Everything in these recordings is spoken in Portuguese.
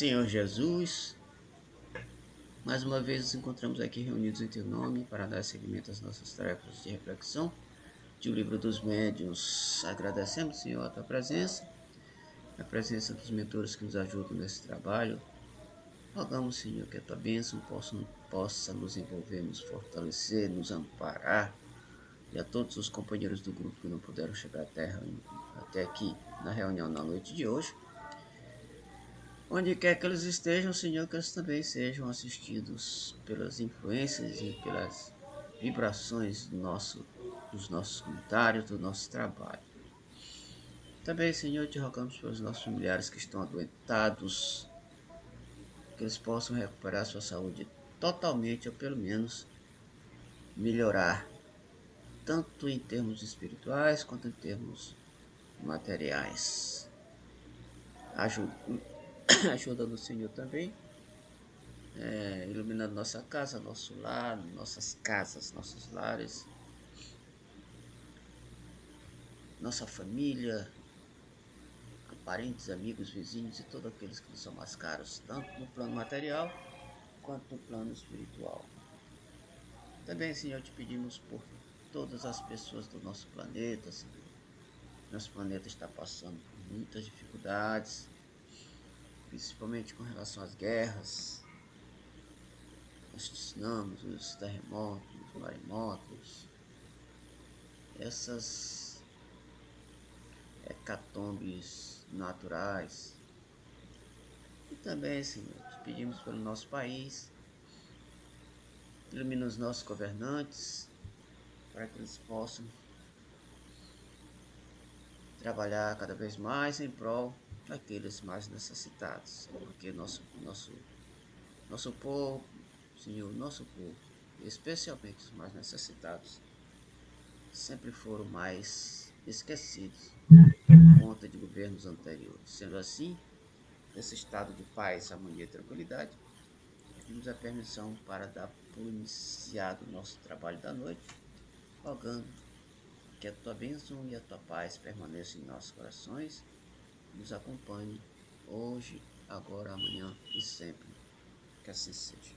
Senhor Jesus, mais uma vez nos encontramos aqui reunidos em Teu nome para dar seguimento às nossas tarefas de reflexão de O Livro dos Médiuns. Agradecemos, Senhor, a Tua presença, a presença dos mentores que nos ajudam nesse trabalho. Rogamos, Senhor, que a Tua bênção possa nos envolver, nos fortalecer, nos amparar, e a todos os companheiros do grupo que não puderam chegar até aqui na reunião na noite de hoje. Onde quer que eles estejam, Senhor, que eles também sejam assistidos pelas influências e pelas vibrações dos nossos comentários, do nosso trabalho. Também, Senhor, te rogamos pelos nossos familiares que estão adoentados, que eles possam recuperar sua saúde totalmente, ou pelo menos melhorar, tanto em termos espirituais quanto em termos materiais. Ajuda no Senhor também, iluminando nossa casa, nosso lar, nossas casas, nossos lares, nossa família, parentes, amigos, vizinhos e todos aqueles que nos são mais caros, tanto no plano material quanto no plano espiritual. Também, Senhor, te pedimos por todas as pessoas do nosso planeta, Senhor. Nosso planeta está passando por muitas dificuldades, principalmente com relação às guerras, os tsunamis, os terremotos, os maremotos, essas hecatombes naturais. E também, Senhor, te pedimos pelo nosso país, ilumina os nossos governantes, para que eles possam trabalhar cada vez mais em prol daqueles mais necessitados, porque nosso povo, Senhor, nosso povo, especialmente os mais necessitados, sempre foram mais esquecidos por conta de governos anteriores. Sendo assim, nesse estado de paz, harmonia e tranquilidade, pedimos a permissão para dar por iniciado o nosso trabalho da noite, rogando que a Tua bênção e a Tua paz permaneçam em nossos corações, nos acompanhe hoje, agora, amanhã e sempre. Que assim seja.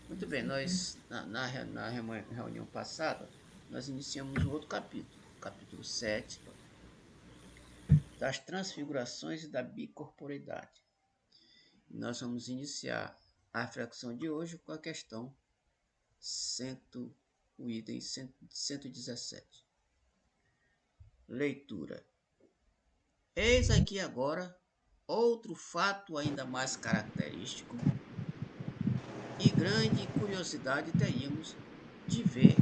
Muito bem, nós, na reunião passada, nós iniciamos um outro capítulo, capítulo 7, das transfigurações e da bicorporeidade. Nós vamos iniciar a reflexão de hoje com a questão o item 117. Leitura. Eis aqui agora outro fato ainda mais característico e grande curiosidade teríamos de ver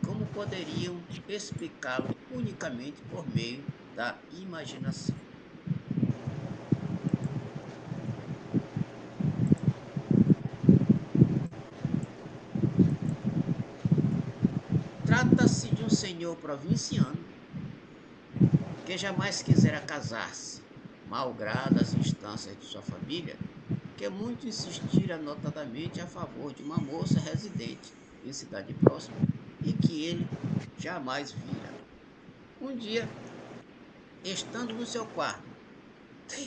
como poderiam explicá-lo unicamente por meio da imaginação. Trata-se de um senhor provinciano que jamais quisera casar-se, malgrado as instâncias de sua família, que muito insistira notadamente a favor de uma moça residente em cidade próxima e que ele jamais vira. Um dia, estando no seu quarto,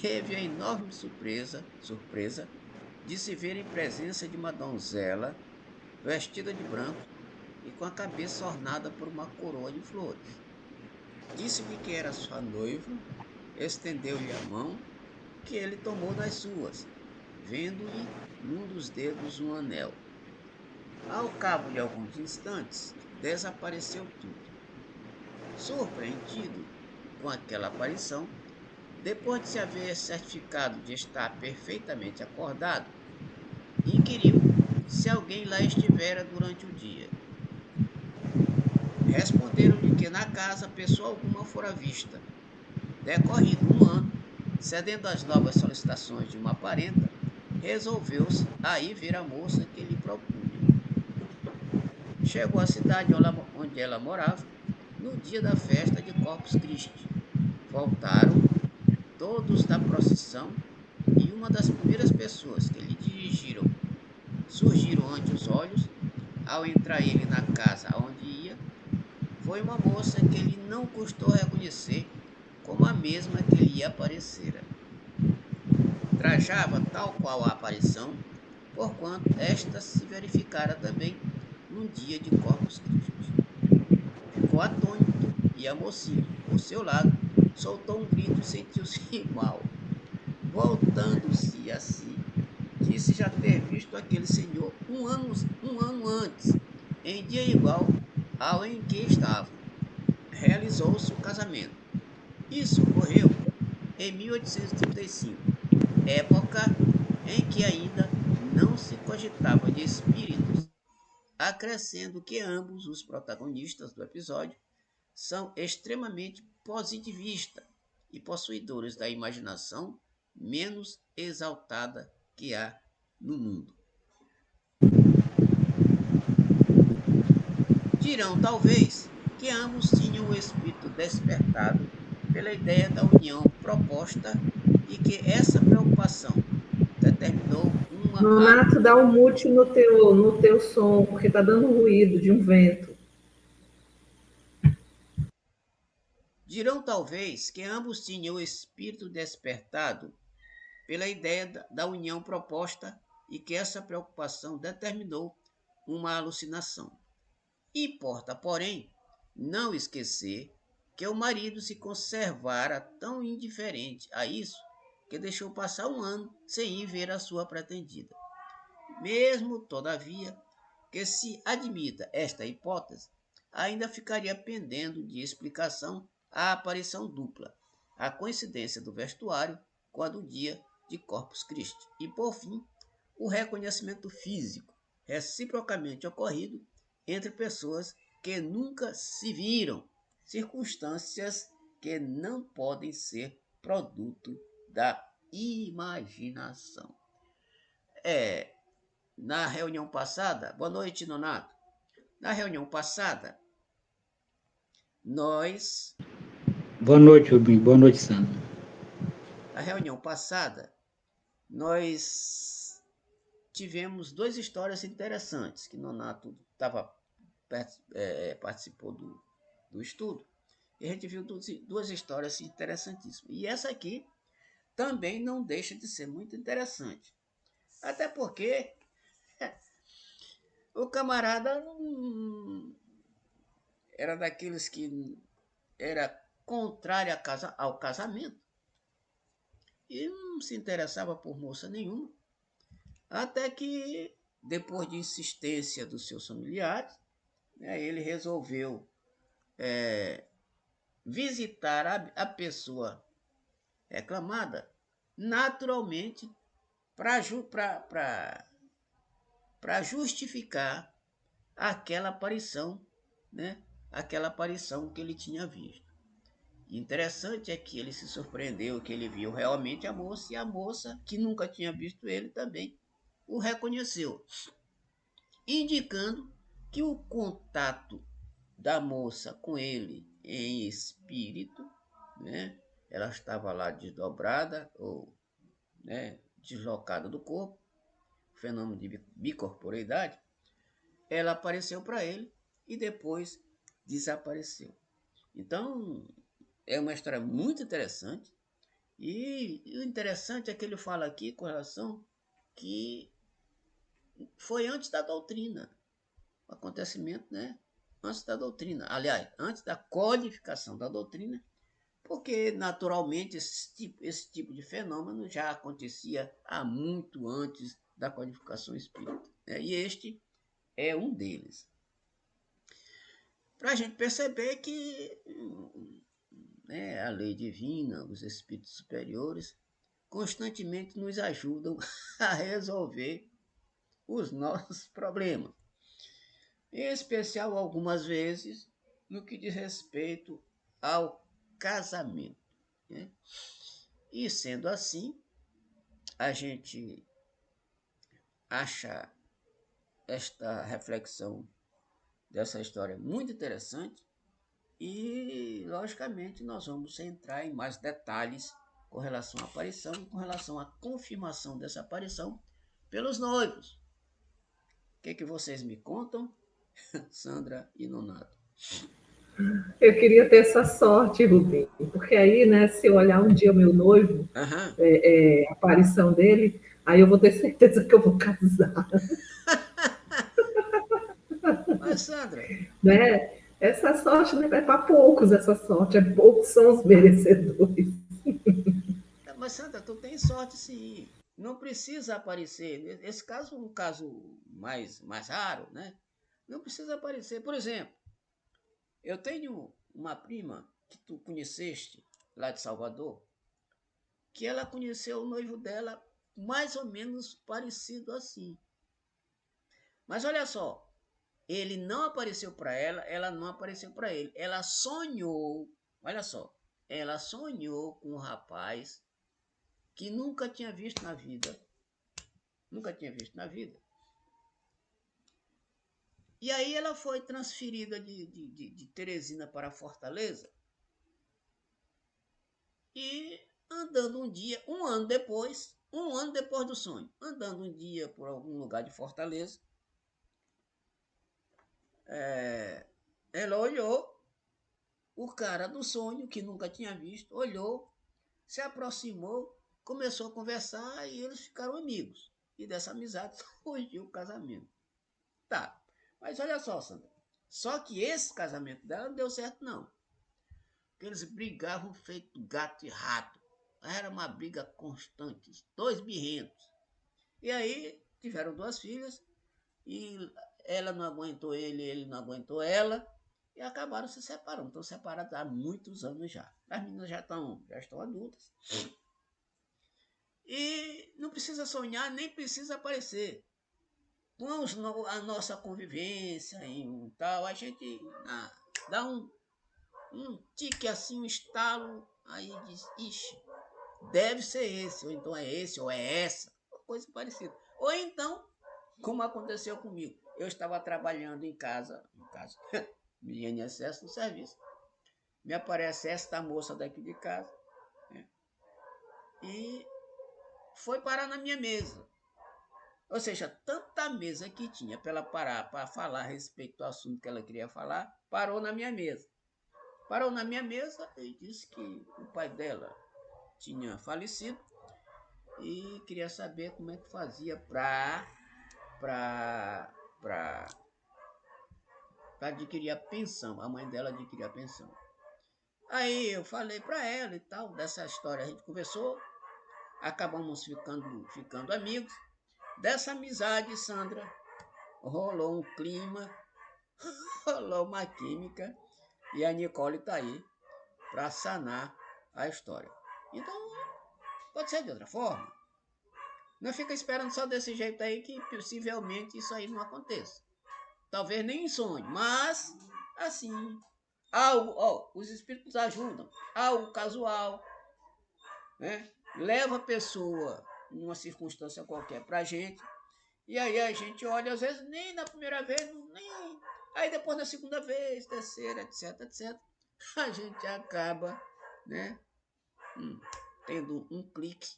teve a enorme surpresa de se ver em presença de uma donzela vestida de branco e com a cabeça ornada por uma coroa de flores. Disse-lhe que era sua noiva, estendeu-lhe a mão, que ele tomou nas suas, vendo-lhe num dos dedos um anel. Ao cabo de alguns instantes, desapareceu tudo. Surpreendido com aquela aparição, depois de se haver certificado de estar perfeitamente acordado, inquiriu se alguém lá estivera durante o dia. Responderam-lhe que na casa pessoa alguma fora vista. Decorrido um ano, cedendo às novas solicitações de uma parenta, resolveu-se a ir ver a moça que lhe propunha. Chegou à cidade onde ela morava no dia da festa de Corpus Christi. Voltaram todos da procissão e uma das primeiras pessoas que lhe surgiram ante os olhos, ao entrar ele na casa onde ia, foi uma moça que ele não custou reconhecer como a mesma que lhe aparecera. trajava tal qual a aparição, porquanto esta se verificara também num dia de Corpus Christi. Ficou atônito e a mocinha, por seu lado, soltou um grito e sentiu-se mal. Voltando-se a si, disse já ter visto aquele senhor um ano antes, em dia igual ao em que estavam. Realizou-se o casamento. Isso ocorreu em 1835, época em que ainda não se cogitava de espíritos, acrescendo que ambos os protagonistas do episódio são extremamente positivistas e possuidores da imaginação menos exaltada que há no mundo. Dirão, talvez, que ambos tinham o espírito despertado pela ideia da união proposta e que essa preocupação determinou uma. Nonato, dá um mute no teu som, porque está dando ruído de um vento. Dirão, talvez, que ambos tinham o espírito despertado pela ideia da união proposta e que essa preocupação determinou uma alucinação. Importa, porém, não esquecer que o marido se conservara tão indiferente a isso que deixou passar um ano sem ir ver a sua pretendida. Mesmo, todavia, que se admita esta hipótese, ainda ficaria pendendo de explicação a aparição dupla, a coincidência do vestuário com a do dia de Corpus Christi e, por fim, o reconhecimento físico reciprocamente ocorrido entre pessoas que nunca se viram, circunstâncias que não podem ser produto da imaginação. Na reunião passada, boa noite, Nonato. Na reunião passada, nós. Boa noite, Rubinho. Boa noite, Sandra. Na reunião passada, nós tivemos duas histórias interessantes que Nonato participou do estudo. E a gente viu duas histórias interessantíssimas. E essa aqui também não deixa de ser muito interessante. Até porque o camarada era daqueles que era contrário ao casamento e não se interessava por moça nenhuma. Até que, depois de insistência dos seus familiares, ele resolveu visitar a pessoa reclamada naturalmente para justificar aquela aparição, né? Aquela aparição que ele tinha visto. Interessante é que ele se surpreendeu, que ele viu realmente a moça, e a moça, que nunca tinha visto ele, também o reconheceu, indicando que o contato da moça com ele em espírito, né? Ela estava lá desdobrada ou, deslocada do corpo, fenômeno de bicorporeidade, ela apareceu para ele e depois desapareceu. Então, é uma história muito interessante. E o interessante é que ele fala aqui com relação que foi antes da doutrina. O acontecimento, né? Antes da doutrina. Aliás, antes da codificação da doutrina, porque naturalmente esse tipo de fenômeno já acontecia há muito antes da codificação espírita. E este é um deles. Para a gente perceber que a lei divina, os espíritos superiores, constantemente nos ajudam a resolver os nossos problemas. Em especial, algumas vezes, no que diz respeito ao casamento. Né? E sendo assim, a gente acha esta reflexão dessa história muito interessante e, logicamente, nós vamos entrar em mais detalhes com relação à aparição e com relação à confirmação dessa aparição pelos noivos. O que vocês me contam, Sandra e Nonato? Eu queria ter essa sorte, Rubim, porque aí, né, se eu olhar um dia o meu noivo, Aham. a aparição dele, aí eu vou ter certeza que eu vou casar, Mas, Sandra, né? Essa sorte, né, é para poucos essa sorte, é poucos são os merecedores. tu tem sorte sim. Não precisa aparecer. Esse caso é um caso mais raro, né? Não precisa aparecer. Por exemplo, eu tenho uma prima que tu conheceste lá de Salvador, que ela conheceu o noivo dela mais ou menos parecido assim. Mas olha só, ele não apareceu para ela não apareceu para ele. Ela sonhou, olha só, ela sonhou com um rapaz que nunca tinha visto na vida. Nunca tinha visto na vida. E aí ela foi transferida de Teresina para Fortaleza e andando um dia, um ano depois do sonho, andando um dia por algum lugar de Fortaleza, ela olhou o cara do sonho, que nunca tinha visto, olhou, se aproximou, começou a conversar e eles ficaram amigos. E dessa amizade surgiu o casamento. Tá, mas olha só, Sandra. Só que esse casamento dela não deu certo, não. Porque eles brigavam feito gato e rato. Era uma briga constante, dois birrentos. E aí tiveram duas filhas e ela não aguentou ele não aguentou ela e acabaram se separando. Estão separados há muitos anos já. As meninas já estão adultas. E não precisa sonhar, nem precisa aparecer. Com a nossa convivência e tal, a gente dá um tique assim, um estalo, aí diz, ixi, deve ser esse, ou então é esse, ou é essa, coisa parecida. Ou então, como aconteceu comigo, eu estava trabalhando em casa, no INSS, no serviço, me aparece esta moça daqui de casa, né, e foi parar na minha mesa. Ou seja, tanta mesa que tinha para ela parar para falar a respeito do assunto que ela queria falar, parou na minha mesa. Parou na minha mesa e disse que o pai dela tinha falecido e queria saber como é que fazia para adquirir a pensão. A mãe dela adquirir a pensão. Aí eu falei para ela e tal, dessa história a gente conversou, acabamos ficando amigos. Dessa amizade, Sandra, rolou um clima, rolou uma química e a Nicole está aí para sanar a história. Então, pode ser de outra forma. Não fica esperando só desse jeito aí que possivelmente isso aí não aconteça. Talvez nem em sonho, mas assim, algo, os espíritos ajudam, algo casual, né? Leva a pessoa numa circunstância qualquer pra gente, e aí a gente olha, às vezes nem na primeira vez, nem aí depois na segunda vez, terceira, etc, etc, a gente acaba, né, tendo um clique,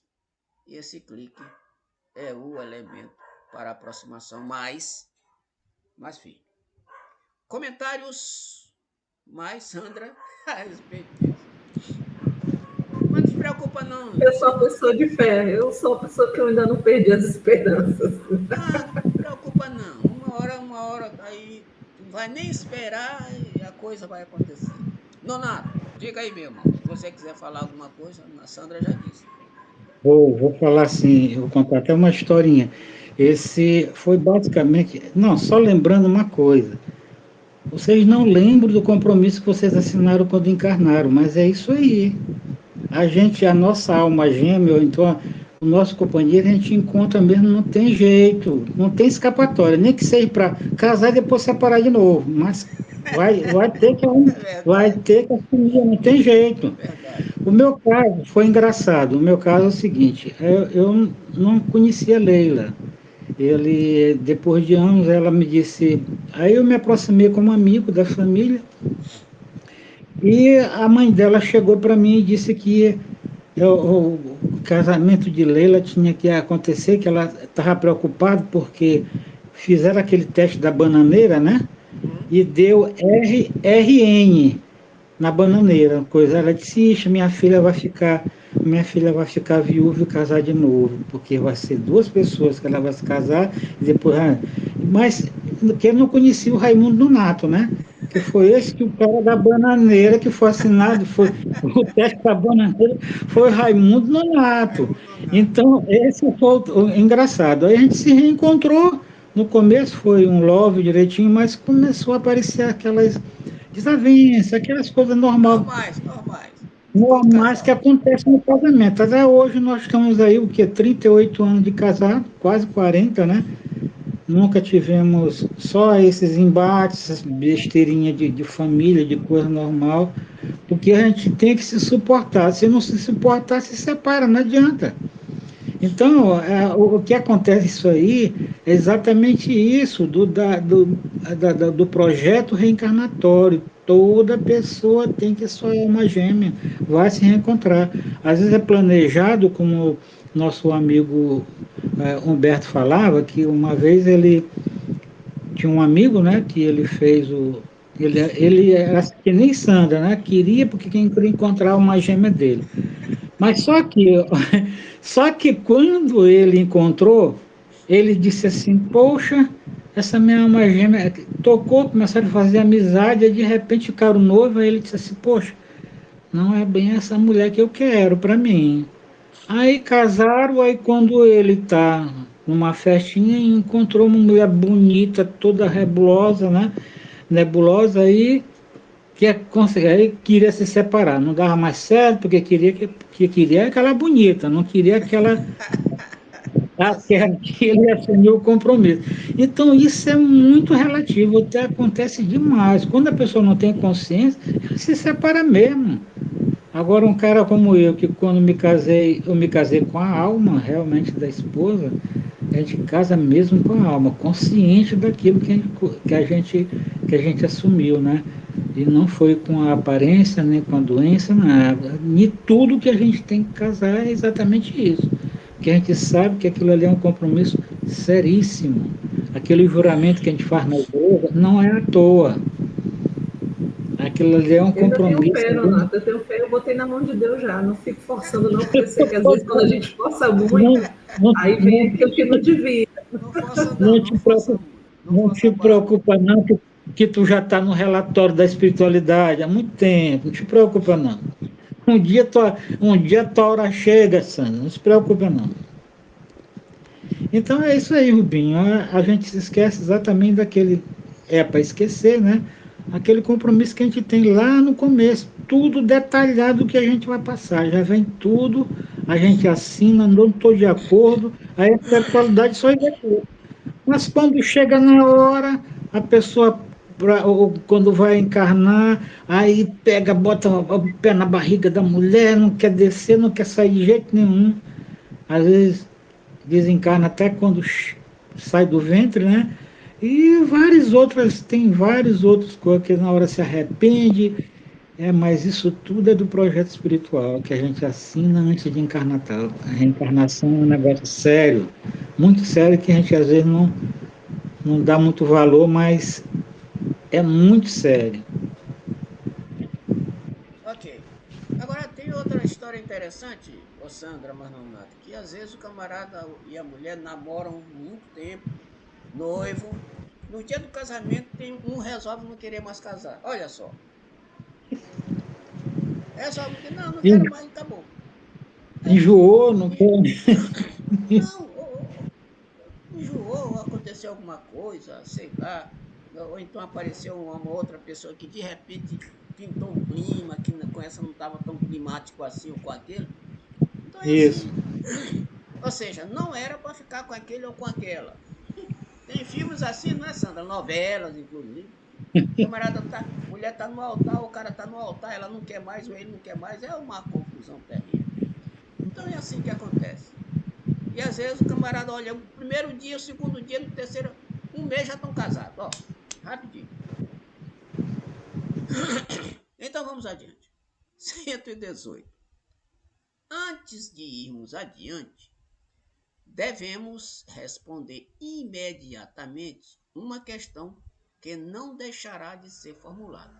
e esse clique é o elemento para a aproximação mais firme. Comentários mais, Sandra, a respeito disso. Mas não se preocupa não. Eu sou uma pessoa de fé, eu sou uma pessoa que eu ainda não perdi as esperanças. Não se preocupa não. Uma hora, aí tu não vai nem esperar e a coisa vai acontecer. Nonato, diga aí, meu irmão. Se você quiser falar alguma coisa, a Sandra já disse. Vou falar assim, eu vou contar até uma historinha. Esse foi basicamente. Não, só lembrando uma coisa. Vocês não lembram do compromisso que vocês assinaram quando encarnaram, mas é isso aí. A nossa alma gêmea, ou então o nosso companheiro, a gente encontra mesmo, não tem jeito, não tem escapatória, nem que seja para casar e depois separar de novo, mas vai ter que É vai verdade, ter que assumir, não tem jeito. verdade. O meu caso foi engraçado. O meu caso é o seguinte: eu não conhecia Leila. Depois de anos, ela me disse. Aí eu me aproximei como amigo da família. E a mãe dela chegou para mim e disse que o casamento de Leila tinha que acontecer, que ela estava preocupada porque fizeram aquele teste da bananeira, né? e deu RN na bananeira, coisa. Ela disse, ixi, minha filha vai ficar viúva e casar de novo, porque vai ser duas pessoas que ela vai se casar e depois. Mas que eu não conhecia o Raimundo Nonato, né? Que foi esse que o cara da bananeira que foi assinado, foi o teste da bananeira foi Raimundo Nonato. Raimundo Nonato. Então, esse foi o engraçado. Aí a gente se reencontrou. No começo foi um love direitinho, mas começou a aparecer aquelas desavenças, aquelas coisas normais, Normais, normais. De todo normais que casal. acontecem no casamento. Até hoje nós estamos aí, o que? 38 anos de casado, quase 40, né? Nunca tivemos só esses embates, essas besteirinhas de família, de coisa normal, porque a gente tem que se suportar. Se não se suportar, se separa, não adianta. Então, o que acontece isso aí é exatamente isso do projeto reencarnatório. Toda pessoa tem que sua alma gêmea vai se reencontrar. Às vezes é planejado, como nosso amigo Humberto falava, que uma vez ele tinha um amigo, né, que ele fez o. Ele era assim que nem Sandra, né? Queria porque queria encontrar uma gêmea dele. Mas só que quando ele encontrou, ele disse assim, poxa, essa minha alma gêmea tocou, começaram a fazer amizade, e de repente ficaram noivos, aí ele disse assim, poxa, não é bem essa mulher que eu quero para mim. Aí casaram, aí quando ele está numa festinha, encontrou uma mulher bonita, toda nebulosa, né? Nebulosa, aí aí queria se separar, não dava mais certo, porque que queria aquela bonita, não queria Tá certo. aquela que ele assumiu o compromisso. Então, isso é muito relativo, até acontece demais. Quando a pessoa não tem consciência, ela se separa mesmo. Agora, um cara como eu, que quando me casei, eu me casei com a alma realmente da esposa, a gente casa mesmo com a alma, consciente daquilo que a gente assumiu, né? E não foi com a aparência, nem com a doença, nada. E tudo que a gente tem que casar é exatamente isso. Que a gente sabe que aquilo ali é um compromisso seríssimo. Aquele juramento que a gente faz na igreja não é à toa. Aquilo ali é um Eu já tenho compromisso. fé, Nonato, eu tenho fé, eu botei na mão de Deus já, não fico forçando não, porque eu sei que às vezes quando a gente força muito, Não, não, aí vem não, aquilo que não devia. Não força não, não não te força preocupa, muito. Não não força te a barra muito. preocupa não que tu já está no relatório da espiritualidade há muito tempo. Não te preocupa não. Um dia tua hora chega, Sandra. Não se preocupa não. Então é isso aí, Rubinho. A gente se esquece exatamente daquele. É para esquecer, né? Aquele compromisso que a gente tem lá no começo. Tudo detalhado que a gente vai passar. Já vem tudo, a gente assina, não estou de acordo. A espiritualidade só executa. Mas quando chega na hora, a pessoa, quando vai encarnar, aí pega, bota o pé na barriga da mulher, não quer descer, não quer sair de jeito nenhum. Às vezes desencarna até quando sai do ventre, né? E tem vários outros coisas que na hora se arrepende. Mas isso tudo é do projeto espiritual que a gente assina antes de encarnar. A reencarnação é um negócio sério, muito sério, que a gente às vezes não dá muito valor, mas é muito sério. Ok. Agora tem outra história interessante, ô Sandra Manonato, que às vezes o camarada e a mulher namoram muito tempo, noivo. No dia do casamento, tem um resolve não querer mais casar. Olha só. Resolve que não, não quero mais, acabou. Aí, Enjoou, não quer. não, enjoou, aconteceu alguma coisa, sei lá, ou então apareceu uma outra pessoa que de repente pintou um clima, que com essa não estava tão climático assim ou com aquele. Então é Isso. assim, ou seja, não era para ficar com aquele ou com aquela. Tem filmes assim, não é, Sandra? Novelas, inclusive. Camarada tá, mulher tá no altar, o cara tá no altar, ela não quer mais ou ele não quer mais, é uma confusão terrível. Então é assim que acontece. E às vezes o camarada olha o primeiro dia, o segundo dia, no terceiro, um mês já estão casados, ó, rapidinho. Então vamos adiante. 118. Antes de irmos adiante, devemos responder imediatamente uma questão que não deixará de ser formulado.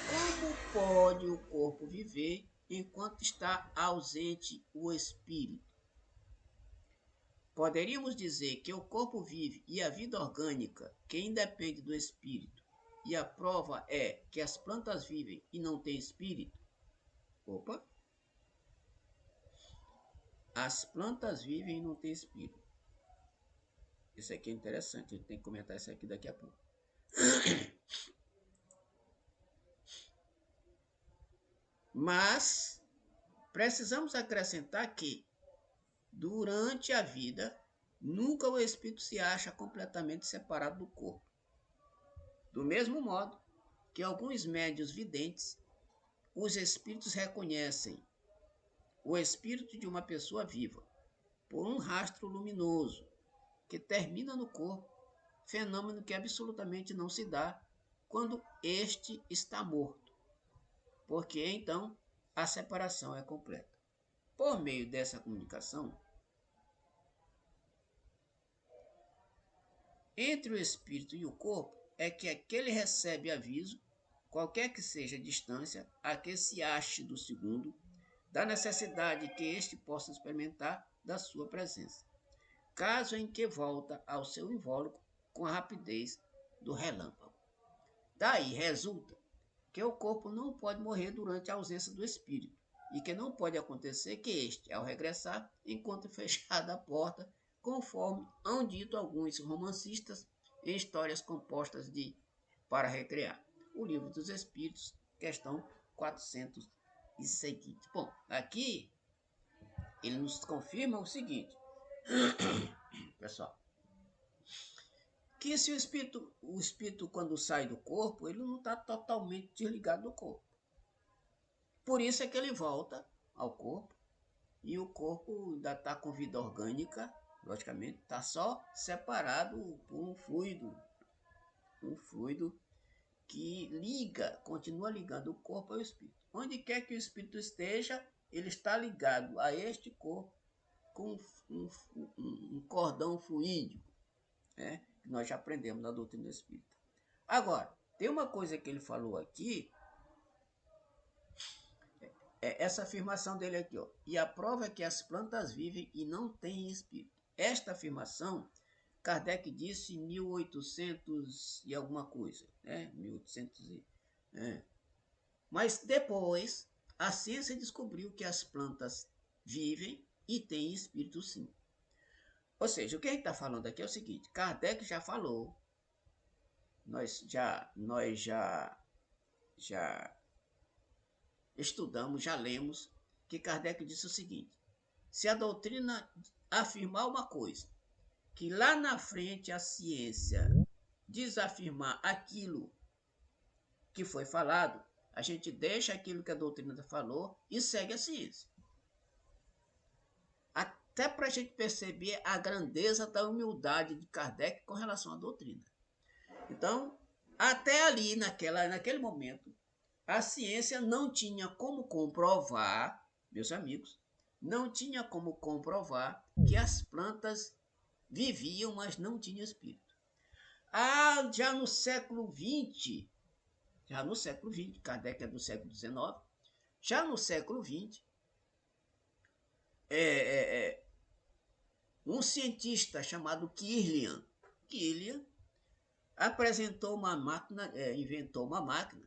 Como pode o corpo viver enquanto está ausente o espírito? Poderíamos dizer que o corpo vive e a vida orgânica, que independe do espírito, e a prova é que as plantas vivem e não têm espírito? Opa! As plantas vivem e não têm espírito. Isso aqui é interessante, a gente tem que comentar isso aqui daqui a pouco. Mas precisamos acrescentar que, durante a vida, nunca o espírito se acha completamente separado do corpo. Do mesmo modo que alguns médios videntes, os espíritos reconhecem o espírito de uma pessoa viva por um rastro luminoso que termina no corpo, fenômeno que absolutamente não se dá quando este está morto, porque então a separação é completa. Por meio dessa comunicação entre o espírito e o corpo é que aquele recebe aviso, qualquer que seja a distância a que se ache do segundo, da necessidade que este possa experimentar da sua presença, caso em que volta ao seu invólucro com a rapidez do relâmpago. Daí resulta que o corpo não pode morrer durante a ausência do espírito, e que não pode acontecer que este, ao regressar, encontre fechada a porta, conforme hão dito alguns romancistas em histórias compostas de para recrear. O Livro dos Espíritos, questão 400 e seguinte. Bom, aqui ele nos confirma o seguinte, pessoal, que se o espírito quando sai do corpo, ele não está totalmente desligado do corpo. Por isso é que ele volta ao corpo e o corpo ainda está com vida orgânica, logicamente, está só separado por um fluido que liga, continua ligando o corpo ao espírito. Onde quer que o espírito esteja, ele está ligado a este corpo com um cordão fluídico, né? Que nós já aprendemos na doutrina espírita. Agora, tem uma coisa que ele falou aqui, essa afirmação dele aqui, ó. E a prova é que as plantas vivem e não têm espírito. Esta afirmação, Kardec disse em 1800 e alguma coisa, né? 1800 e... Mas depois, a ciência descobriu que as plantas vivem e têm espírito sim. Ou seja, o que a gente está falando aqui é o seguinte, Kardec já falou, nós já estudamos, já lemos, que Kardec disse o seguinte, se a doutrina afirmar uma coisa, que lá na frente a ciência desafirmar aquilo que foi falado, a gente deixa aquilo que a doutrina falou e segue a ciência. Até para a gente perceber a grandeza da humildade de Kardec com relação à doutrina. Então, até ali, naquele momento, a ciência não tinha como comprovar, meus amigos, não tinha como comprovar que as plantas viviam, mas não tinham espírito. Já no século XX, Kardec é do século XIX, já no século XX, um cientista chamado Kirlian apresentou uma máquina, inventou uma máquina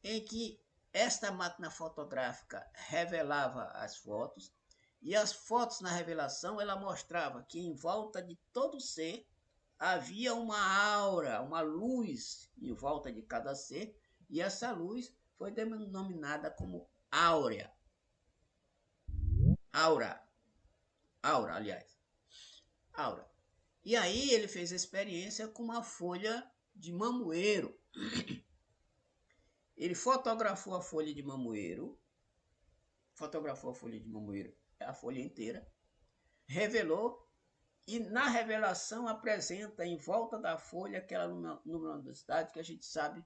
em que esta máquina fotográfica revelava as fotos e as fotos na revelação ela mostrava que em volta de todo ser havia uma aura, uma luz em volta de cada ser e essa luz foi denominada como áurea. Aura, aliás. Aura. E aí ele fez a experiência com uma folha de mamoeiro. Ele fotografou a folha de mamoeiro, a folha inteira, revelou, e na revelação apresenta em volta da folha aquela luminosidade que a gente sabe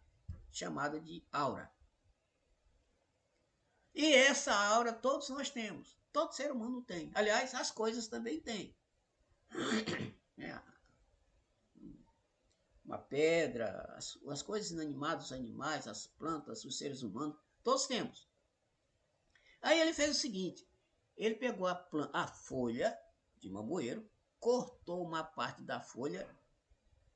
chamada de aura. E essa aura todos nós temos, todo ser humano tem. Aliás, as coisas também têm. uma pedra, as coisas inanimadas, os animais, as plantas, os seres humanos, todos temos. Aí ele fez o seguinte, ele pegou a folha de mamoeiro, cortou uma parte da folha,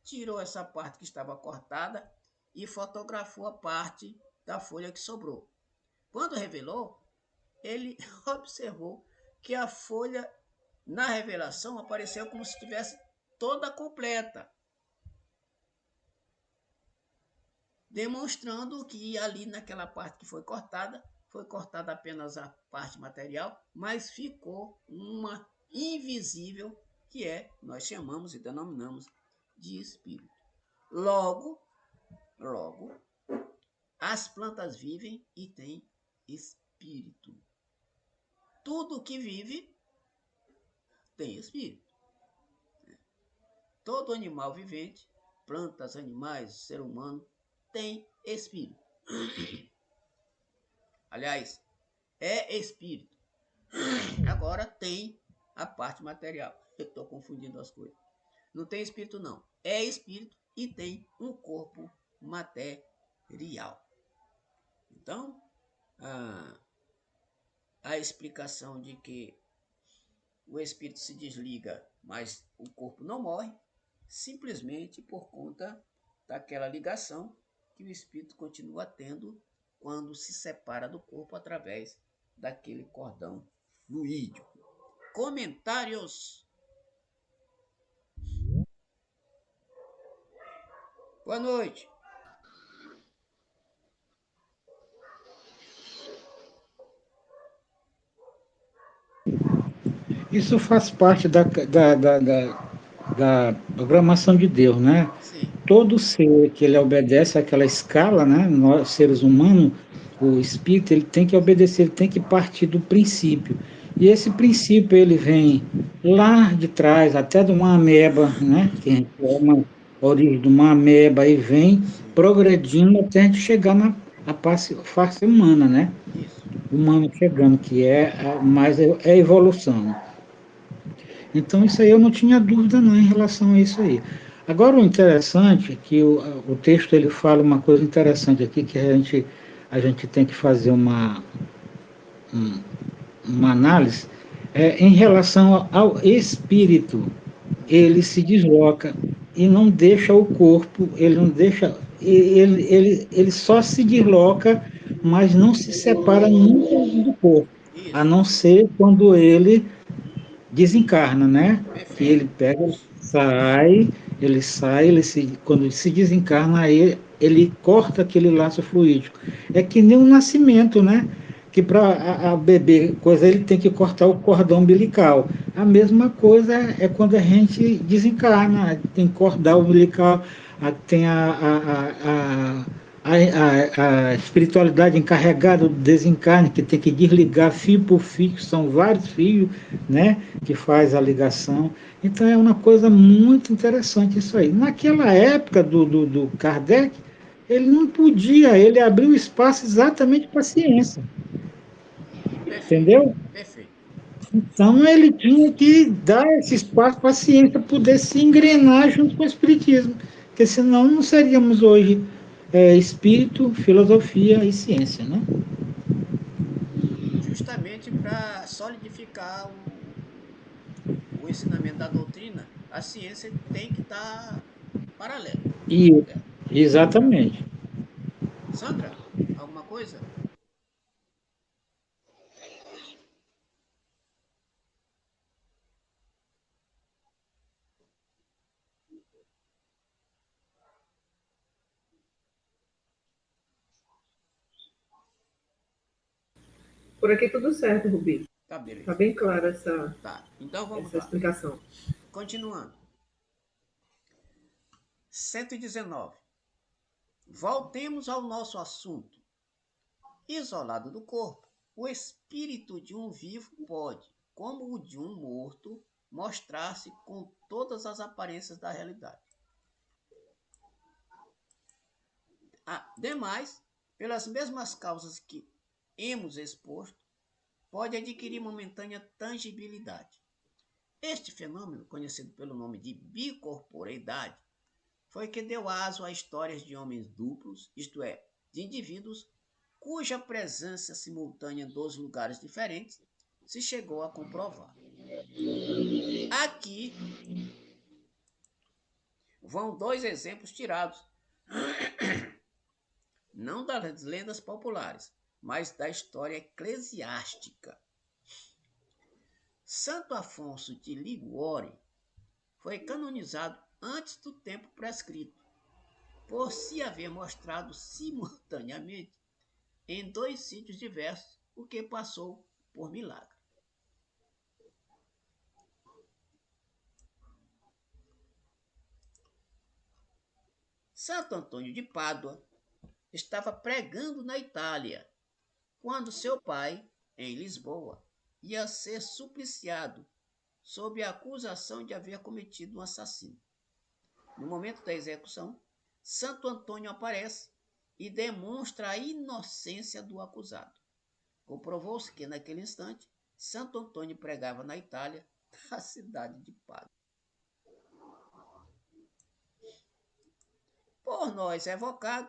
tirou essa parte que estava cortada e fotografou a parte da folha que sobrou. Quando revelou, ele observou que a folha, na revelação, apareceu como se estivesse toda completa, demonstrando que ali naquela parte que foi cortada apenas a parte material, mas ficou uma invisível, que nós chamamos e denominamos de espírito. Logo, as plantas vivem e têm espírito. Tudo que vive tem espírito. Todo animal vivente, plantas, animais, ser humano, tem espírito. Aliás, é espírito. Agora tem a parte material. Eu estou confundindo as coisas. Não tem espírito, não. É espírito e tem um corpo material. Então, a explicação de que o espírito se desliga, mas o corpo não morre, simplesmente por conta daquela ligação que o espírito continua tendo quando se separa do corpo através daquele cordão fluídico. Comentários? Boa noite. Isso faz parte da programação de Deus, né? Sim. Todo ser que ele obedece àquela escala, né? Nós, seres humanos, o espírito, ele tem que obedecer, ele tem que partir do princípio. E esse princípio, ele vem lá de trás, até de uma ameba, né? Que a gente é uma origem de uma ameba, e vem Sim. progredindo até a gente chegar na face humana, né? Isso. Humano chegando, que mais é a evolução. Então, isso aí eu não tinha dúvida não em relação a isso aí. Agora, o interessante é que o texto ele fala uma coisa interessante aqui, que a gente tem que fazer uma análise em relação ao espírito. Ele se desloca e não deixa o corpo, ele não deixa, ele só se desloca, mas não se separa nunca do corpo, a Isso. não ser quando ele desencarna, né? Que Perfeito. ele pega, quando ele se desencarna, aí ele corta aquele laço fluídico. É que nem um nascimento, né? Que para a bebê coisa ele tem que cortar o cordão umbilical. A mesma coisa é quando a gente desencarna, tem que cortar o umbilical, tem a espiritualidade encarregada do desencarne, que tem que desligar fio por fio, que são vários fios, né, que faz a ligação. Então é uma coisa muito interessante isso aí. Naquela época do Kardec, ele não podia, ele abriu espaço exatamente para a ciência, Perfeito. entendeu? Perfeito. Então ele tinha que dar esse espaço para a ciência poder se engrenar junto com o espiritismo, porque senão não seríamos hoje espírito, filosofia e ciência, né? Justamente para solidificar o ensinamento da doutrina, a ciência tem que estar paralela. E Certo? exatamente. Sandra, alguma coisa? Por aqui tudo certo, Rubi. Tá, Tá beleza. bem clara essa, Tá, então vamos essa lá. explicação. Continuando. 119. Voltemos ao nosso assunto. Isolado do corpo, o espírito de um vivo pode, como o de um morto, mostrar-se com todas as aparências da realidade. Ademais, pelas mesmas causas que hemos exposto, pode adquirir momentânea tangibilidade. Este fenômeno, conhecido pelo nome de bicorporeidade, foi que deu aso a histórias de homens duplos, isto é, de indivíduos cuja presença simultânea em dois lugares diferentes se chegou a comprovar. Aqui vão dois exemplos tirados, não das lendas populares, mas da história eclesiástica. Santo Afonso de Liguori foi canonizado antes do tempo prescrito, por se haver mostrado simultaneamente em dois sítios diversos, o que passou por milagre. Santo Antônio de Pádua estava pregando na Itália, quando seu pai, em Lisboa, ia ser supliciado sob a acusação de haver cometido um assassínio. No momento da execução, Santo Antônio aparece e demonstra a inocência do acusado. Comprovou-se que, naquele instante, Santo Antônio pregava na Itália, na cidade de Pádua. Por nós evocado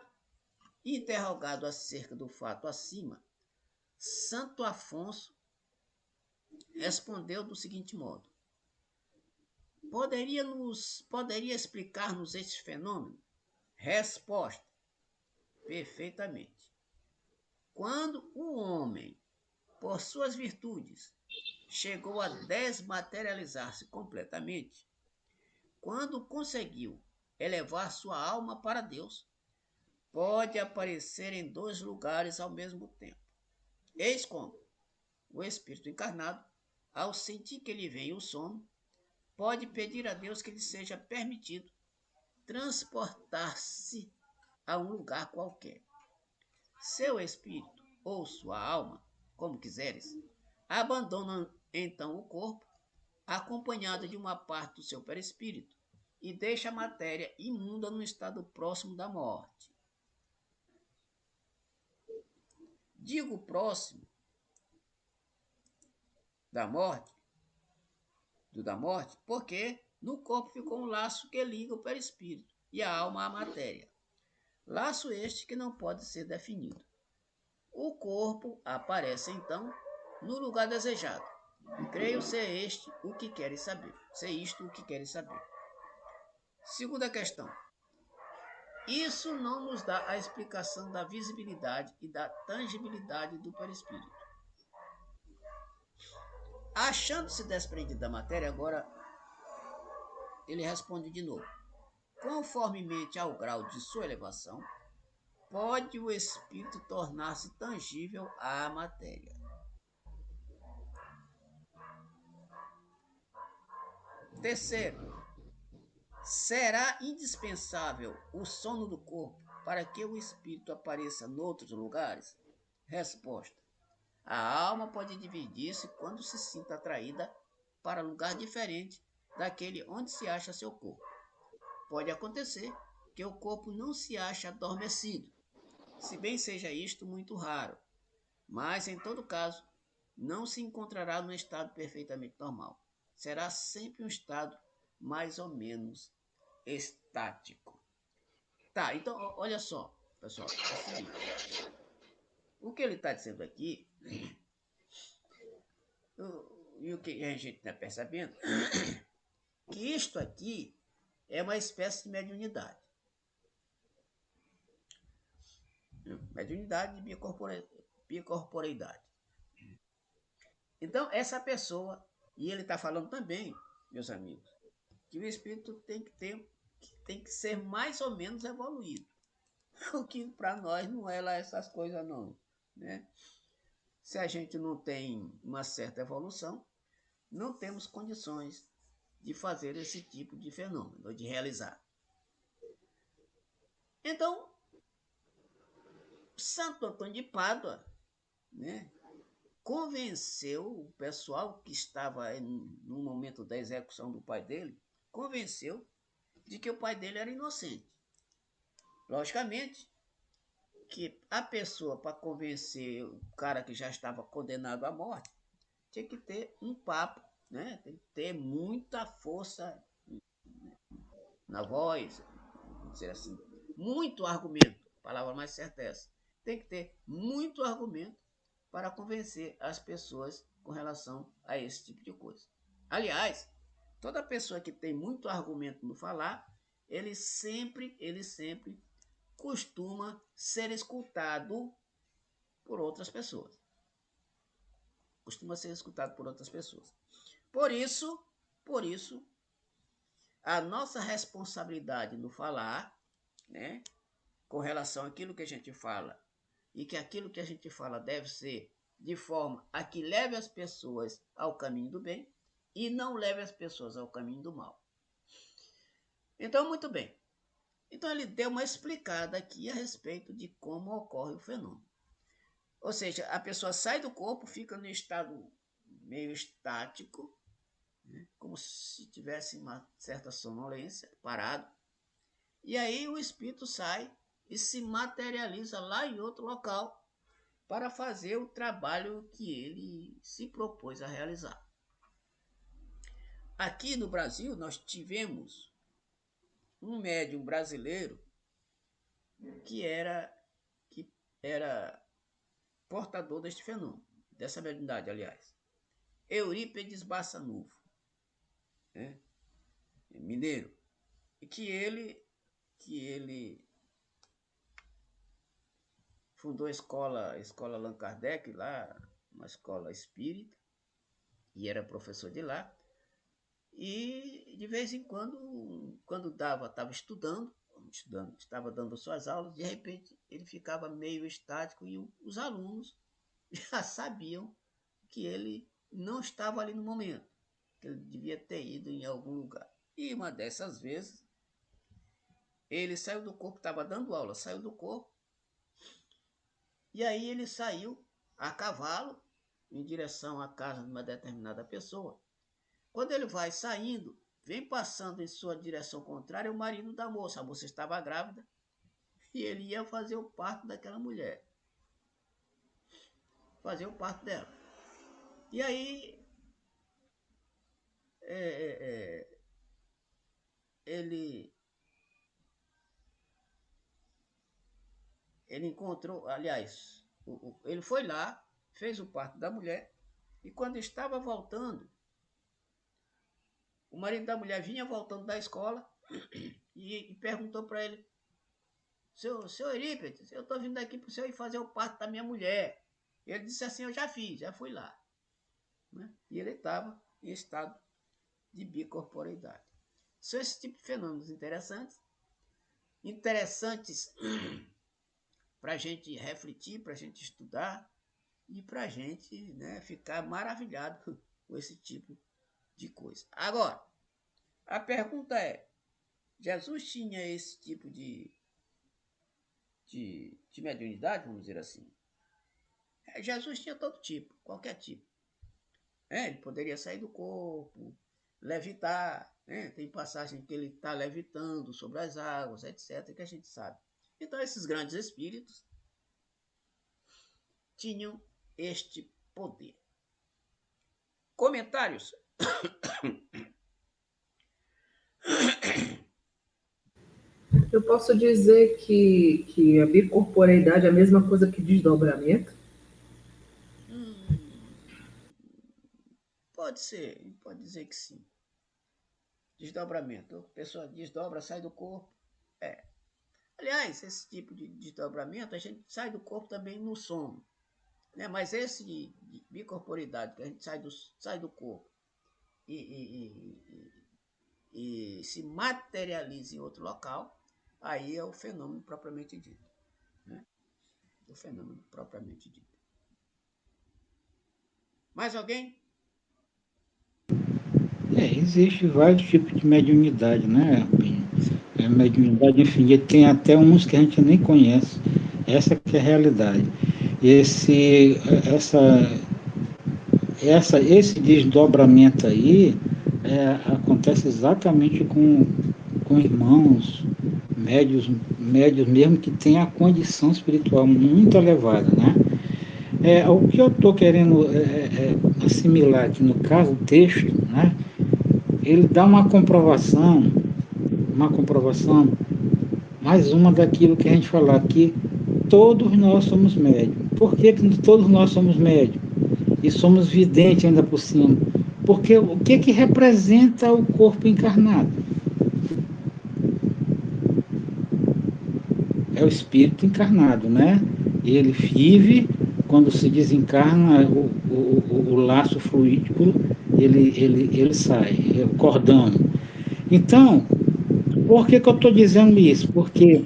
e interrogado acerca do fato acima, Santo Afonso respondeu do seguinte modo: Poderia explicar-nos este fenômeno? Resposta: perfeitamente. Quando o homem, por suas virtudes, chegou a desmaterializar-se completamente, quando conseguiu elevar sua alma para Deus, pode aparecer em dois lugares ao mesmo tempo. Eis como o espírito encarnado, ao sentir que lhe vem o sono, pode pedir a Deus que lhe seja permitido transportar-se a um lugar qualquer. Seu espírito ou sua alma, como quiseres, abandona então o corpo, acompanhado de uma parte do seu perispírito, e deixa a matéria imunda no estado próximo da morte. Digo próximo da morte, da morte, porque no corpo ficou um laço que liga o perispírito e a alma à matéria. Laço este que não pode ser definido. O corpo aparece então no lugar desejado. Creio ser este o que queres saber. Ser isto o que queres saber. Segunda questão. Isso não nos dá a explicação da visibilidade e da tangibilidade do perispírito. Achando-se desprendido da matéria, agora ele responde de novo. Conformemente ao grau de sua elevação, pode o espírito tornar-se tangível à matéria. Terceiro, será indispensável o sono do corpo para que o espírito apareça noutros lugares? Resposta: a alma pode dividir-se quando se sinta atraída para lugar diferente daquele onde se acha seu corpo. Pode acontecer que o corpo não se ache adormecido, se bem seja isto muito raro, mas em todo caso não se encontrará no estado perfeitamente normal. Será sempre um estado mais ou menos estático. Tá, então olha só, pessoal, é o seguinte, o que ele está dizendo aqui, e o que a gente está percebendo, que isto aqui é uma espécie de mediunidade. Mediunidade e bicorporeidade. Então, essa pessoa, e ele está falando também, meus amigos, que o espírito tem que ser mais ou menos evoluído. O que para nós não é lá essas coisas não, né? Se a gente não tem uma certa evolução, não temos condições de fazer esse tipo de fenômeno, de realizar. Então, Santo Antônio de Pádua, né, convenceu o pessoal que estava no momento da execução do pai dele, convenceu de que o pai dele era inocente. Logicamente que a pessoa, para convencer o cara que já estava condenado à morte, tinha que ter um papo, né? Tem que ter muita força na voz, dizer assim, muito argumento, a palavra mais certa é essa. Tem que ter muito argumento para convencer as pessoas com relação a esse tipo de coisa. Aliás, toda pessoa que tem muito argumento no falar, ele sempre costuma ser escutado por outras pessoas. Costuma ser escutado por outras pessoas. Por isso, a nossa responsabilidade no falar, né, com relação àquilo que a gente fala, e que aquilo que a gente fala deve ser de forma a que leve as pessoas ao caminho do bem e não leve as pessoas ao caminho do mal. Então, muito bem. Então, ele deu uma explicada aqui a respeito de como ocorre o fenômeno. Ou seja, a pessoa sai do corpo, fica no estado meio estático, né, como se tivesse uma certa sonolência, parado. E aí o espírito sai e se materializa lá em outro local para fazer o trabalho que ele se propôs a realizar. Aqui no Brasil, nós tivemos um médium brasileiro que era portador deste fenômeno, dessa mediunidade, aliás. Eurípedes Bassanufo, né? Mineiro. E que ele fundou a escola Allan Kardec, lá, uma escola espírita, e era professor de lá. E de vez em quando estava estudando, estava dando suas aulas, de repente ele ficava meio estático e os alunos já sabiam que ele não estava ali no momento, que ele devia ter ido em algum lugar. E uma dessas vezes, ele saiu do corpo, estava dando aula, saiu do corpo, e aí ele saiu a cavalo em direção à casa de uma determinada pessoa. Quando ele vai saindo, vem passando em sua direção contrária o marido da moça. A moça estava grávida e ele ia fazer o parto daquela mulher. Fazer o parto dela. E aí, ele encontrou, aliás, ele foi lá, fez o parto da mulher, e quando estava voltando, o marido da mulher vinha voltando da escola e perguntou para ele: seu Eurípides, eu estou vindo aqui para o senhor ir fazer o parto da minha mulher. Ele disse assim: eu já fiz, já fui lá. Né? E ele estava em estado de bicorporeidade. São esse tipo de fenômenos interessantes para a gente refletir, para a gente estudar e para a gente, né, ficar maravilhado com esse tipo de coisa. Agora, a pergunta é: Jesus tinha esse tipo de mediunidade, vamos dizer assim? Jesus tinha todo tipo, qualquer tipo. Ele poderia sair do corpo, levitar, né? Tem passagem que ele está levitando sobre as águas, etc., que a gente sabe. Então, esses grandes espíritos tinham este poder. Comentários? Eu posso dizer que a bicorporeidade é a mesma coisa que desdobramento? Pode ser, pode dizer que sim. Desdobramento. A pessoa desdobra, sai do corpo. Aliás, esse tipo de desdobramento, a gente sai do corpo também no sono. Né? Mas esse de bicorporidade, que a gente sai do corpo e se materializa em outro local, aí é o fenômeno propriamente dito. Né? O fenômeno propriamente dito. Mais alguém? Existe vários tipos de mediunidade, né, Pinho? Mediunidade infinita, tem até uns que a gente nem conhece. Essa que é a realidade. Esse desdobramento aí acontece exatamente com irmãos, médios mesmo, que têm a condição espiritual muito elevada, né? O que eu estou querendo assimilar aqui no caso, o texto, né? Ele dá uma comprovação mais uma daquilo que a gente falar aqui, todos nós somos médios. Por que todos nós somos médios? E somos videntes ainda por cima? Porque o que representa o corpo encarnado? É o espírito encarnado, né? Ele vive, quando se desencarna, o laço fluídico, ele sai, é o cordão. Então, por que eu estou dizendo isso? Porque,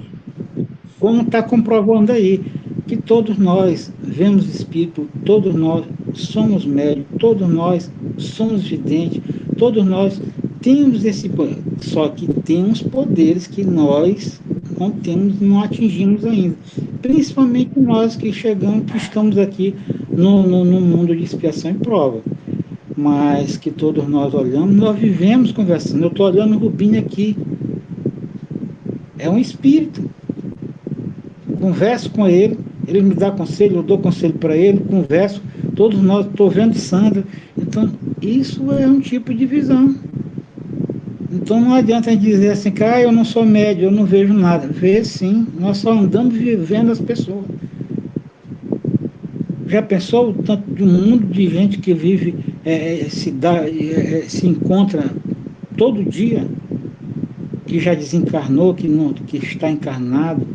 como está comprovando aí, que todos nós vemos espírito, todos nós somos médios, todos nós somos videntes, todos nós temos esse poder, só que temos poderes que nós não temos, não atingimos ainda. Principalmente nós que chegamos, que estamos aqui no mundo de expiação e prova. Mas que todos nós olhamos, nós vivemos conversando. Eu estou olhando o Rubinho aqui, é um espírito. Converso com ele, ele me dá conselho, eu dou conselho para ele, converso, todos nós, estou vendo Sandra. Então, isso é um tipo de visão. Então não adianta a gente dizer assim, que eu não sou médio, eu não vejo nada. Vê sim, nós só andamos vivendo as pessoas. Já pensou o tanto de um mundo de gente que vive, se encontra todo dia, que já desencarnou, que, não, que está encarnado?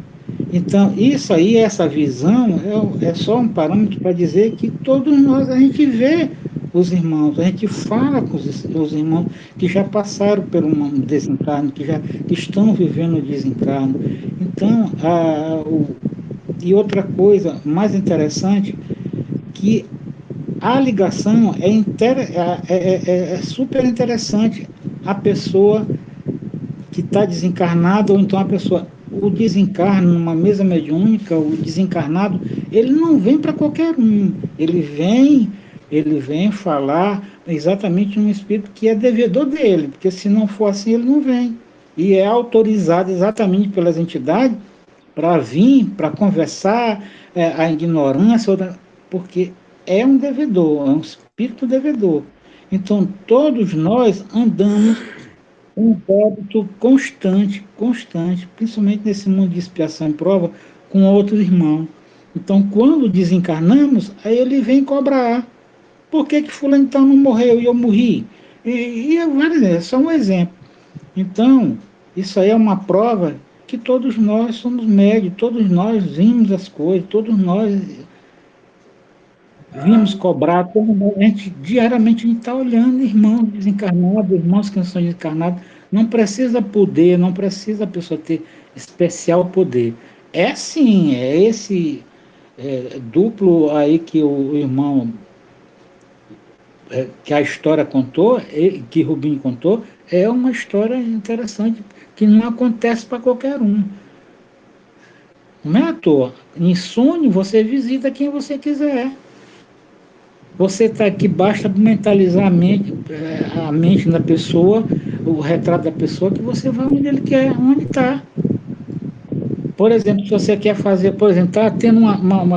Então, isso aí, essa visão, é só um parâmetro para dizer que todos nós, a gente vê os irmãos, a gente fala com os irmãos que já passaram por um desencarno, que estão vivendo o desencarno. Então, e outra coisa mais interessante, que a ligação é super interessante. A pessoa que está desencarnado, ou então a pessoa, o desencarno, numa mesa mediúnica, o desencarnado, ele não vem para qualquer um, ele vem falar exatamente um espírito que é devedor dele, porque se não for assim, ele não vem. E é autorizado exatamente pelas entidades para vir, para conversar, a ignorância, porque é um devedor, é um espírito devedor. Então, todos nós andamos um débito constante, constante, principalmente nesse mundo de expiação e prova, com outro irmão. Então, quando desencarnamos, aí ele vem cobrar. Por que fulano então não morreu e eu morri? É só um exemplo. Então, isso aí é uma prova que todos nós somos médios, todos nós vimos as coisas, todos nós vimos cobrar, a gente, diariamente a gente está olhando irmãos desencarnados, irmãos que não são desencarnados. Não precisa poder, não precisa a pessoa ter especial poder. É sim, é esse duplo aí que o irmão, que a história contou, que Rubinho contou, é uma história interessante, que não acontece para qualquer um. Não é à toa. Em sonho, você visita quem você quiser. Você está aqui, basta mentalizar a mente da pessoa, o retrato da pessoa, que você vai onde ele quer, onde está. Por exemplo, se você quer fazer, por exemplo, está tendo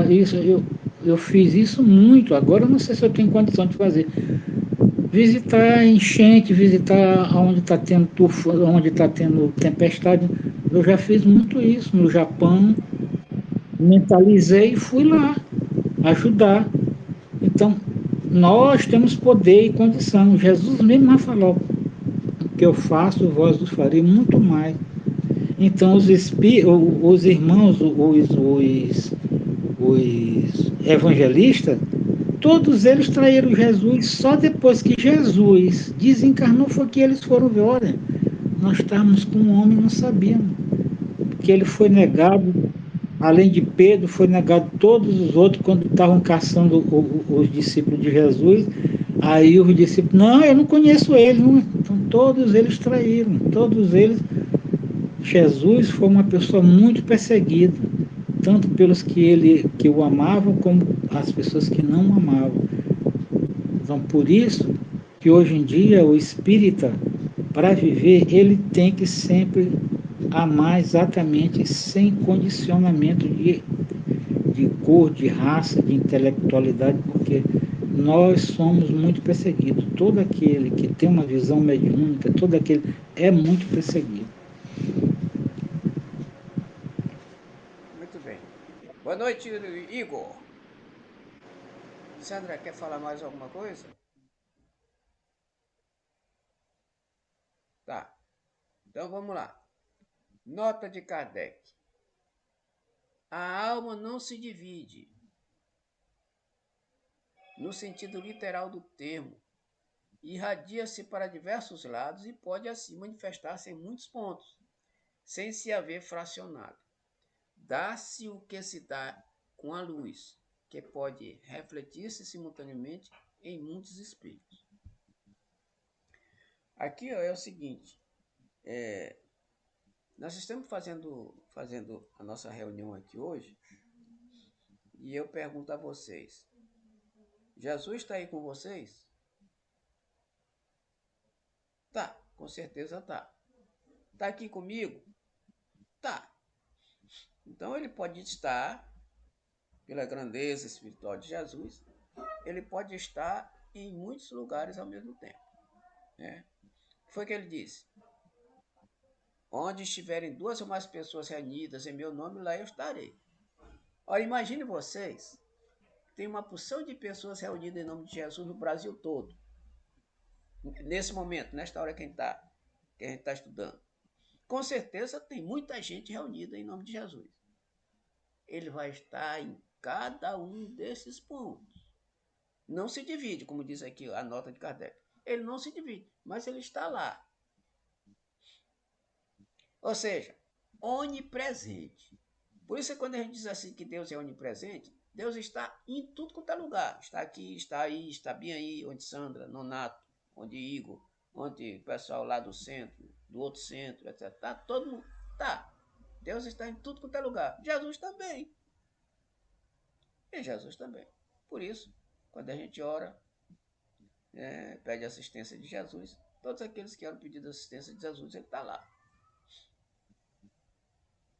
isso, eu fiz isso muito, agora eu não sei se eu tenho condição de fazer. Visitar enchente, visitar onde está tendo tufo, onde está tendo tempestade. Eu já fiz muito isso no Japão, mentalizei e fui lá ajudar. Então, nós temos poder e condição. Jesus mesmo já falou: o que eu faço, vós os farei muito mais. Então, os irmãos, os evangelistas, todos eles traíram Jesus. Só depois que Jesus desencarnou foi que eles foram ver: olha, nós estávamos com um homem e não sabíamos, porque ele foi negado. Além de Pedro, foi negado todos os outros quando estavam caçando os discípulos de Jesus. Aí os discípulos, não, eu não conheço ele. Não. Então todos eles traíram, todos eles. Jesus foi uma pessoa muito perseguida, tanto pelos que o amavam, como as pessoas que não o amavam. Então por isso que hoje em dia o espírita, para viver, ele tem que sempre amar exatamente sem condicionamento de cor, de raça, de intelectualidade, porque nós somos muito perseguidos. Todo aquele que tem uma visão mediúnica, todo aquele é muito perseguido. Boa noite, Igor. Sandra, quer falar mais alguma coisa? Tá. Então vamos lá. Nota de Kardec. A alma não se divide, no sentido literal do termo, irradia-se para diversos lados e pode assim manifestar-se em muitos pontos, sem se haver fracionado. Dá-se o que se dá com a luz, que pode refletir-se simultaneamente em muitos espelhos. Aqui ó, é o seguinte, nós estamos fazendo a nossa reunião aqui hoje e eu pergunto a vocês, Jesus está aí com vocês? Tá, com certeza tá. Tá aqui comigo? Tá. Então ele pode estar, pela grandeza espiritual de Jesus, ele pode estar em muitos lugares ao mesmo tempo. Né? Foi o que ele disse. Onde estiverem 2 ou mais pessoas reunidas em meu nome, lá eu estarei. Ora, imagine vocês, tem uma porção de pessoas reunidas em nome de Jesus no Brasil todo. Nesse momento, nesta hora que a gente está estudando. Com certeza tem muita gente reunida em nome de Jesus. Ele vai estar em cada um desses pontos. Não se divide, como diz aqui a nota de Kardec. Ele não se divide, mas ele está lá. Ou seja, onipresente. Por isso, quando a gente diz assim que Deus é onipresente, Deus está em tudo quanto é lugar. Está aqui, está aí, está bem aí, onde Sandra, Nonato, onde Igor, onde o pessoal lá do centro, do outro centro, etc. Tá todo mundo. Tá. Deus está em tudo quanto é lugar. Jesus também. E Jesus também. Por isso, quando a gente ora, pede assistência de Jesus, todos aqueles que oram pedindo assistência de Jesus, ele está lá.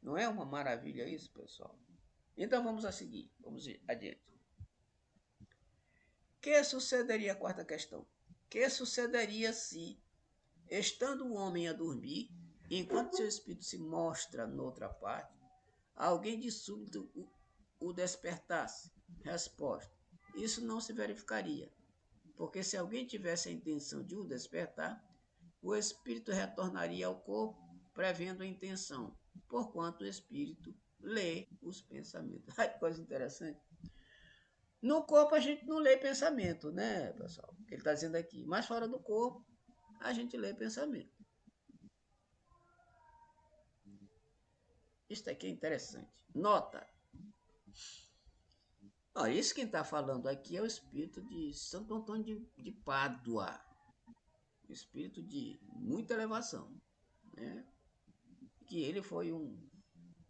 Não é uma maravilha isso, pessoal? Então vamos a seguir, vamos adiante. Que sucederia a quarta questão? Que sucederia se, estando o homem a dormir, enquanto seu espírito se mostra noutra parte, alguém de súbito o despertasse? Resposta: isso não se verificaria, porque se alguém tivesse a intenção de o despertar, o espírito retornaria ao corpo, prevendo a intenção, porquanto o espírito lê os pensamentos. Ai, que coisa interessante. No corpo a gente não lê pensamento, né, pessoal? Ele está dizendo aqui. Mas fora do corpo, a gente lê pensamento. Isso aqui é interessante. Nota. Isso quem está falando aqui é o espírito de Santo Antônio de Pádua. Espírito de muita elevação. Né? Que ele foi um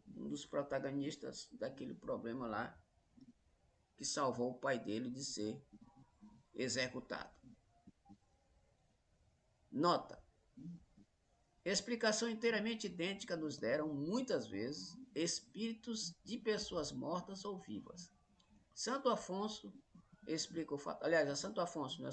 dos protagonistas daquele problema lá que salvou o pai dele de ser executado. Nota. Explicação inteiramente idêntica nos deram, muitas vezes, espíritos de pessoas mortas ou vivas. Santo Afonso explica o fato. Aliás, é Santo Afonso, não é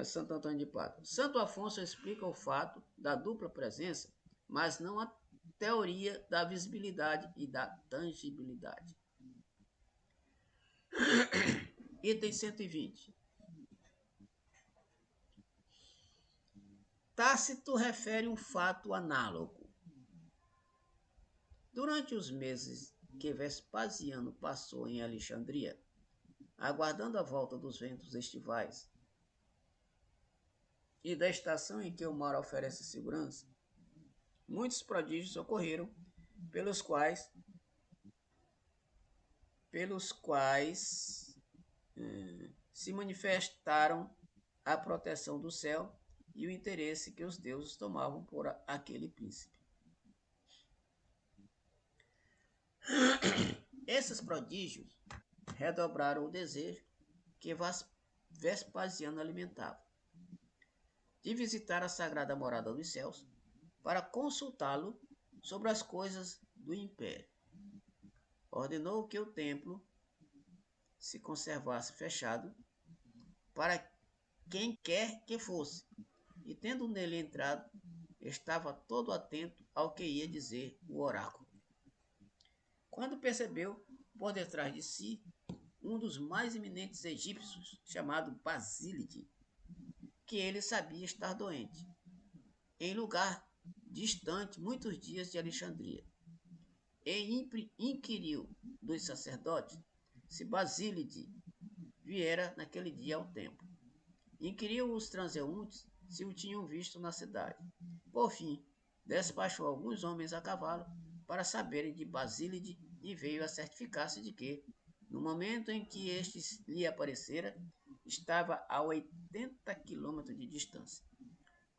Santo Antônio de Pádua. Santo Afonso explica o fato da dupla presença, mas não a teoria da visibilidade e da tangibilidade. Item 120. Tácito refere um fato análogo. Durante os meses que Vespasiano passou em Alexandria, aguardando a volta dos ventos estivais e da estação em que o mar oferece segurança, muitos prodígios ocorreram, pelos quais se manifestaram a proteção do céu e o interesse que os deuses tomavam por aquele príncipe. Esses prodígios redobraram o desejo que Vespasiano alimentava de visitar a sagrada morada dos céus para consultá-lo sobre as coisas do império. Ordenou que o templo se conservasse fechado para quem quer que fosse, e tendo nele entrado, estava todo atento ao que ia dizer o oráculo. quando percebeu, por detrás de si, um dos mais eminentes egípcios, chamado Basílide, que ele sabia estar doente, em lugar distante muitos dias de Alexandria, e inquiriu dos sacerdotes se Basílide viera naquele dia ao templo. Inquiriu os transeuntes se o tinham visto na cidade. Por fim, despachou alguns homens a cavalo para saberem de Basílide e veio a certificar-se de que, no momento em que este lhe aparecera, estava a 80 quilômetros de distância.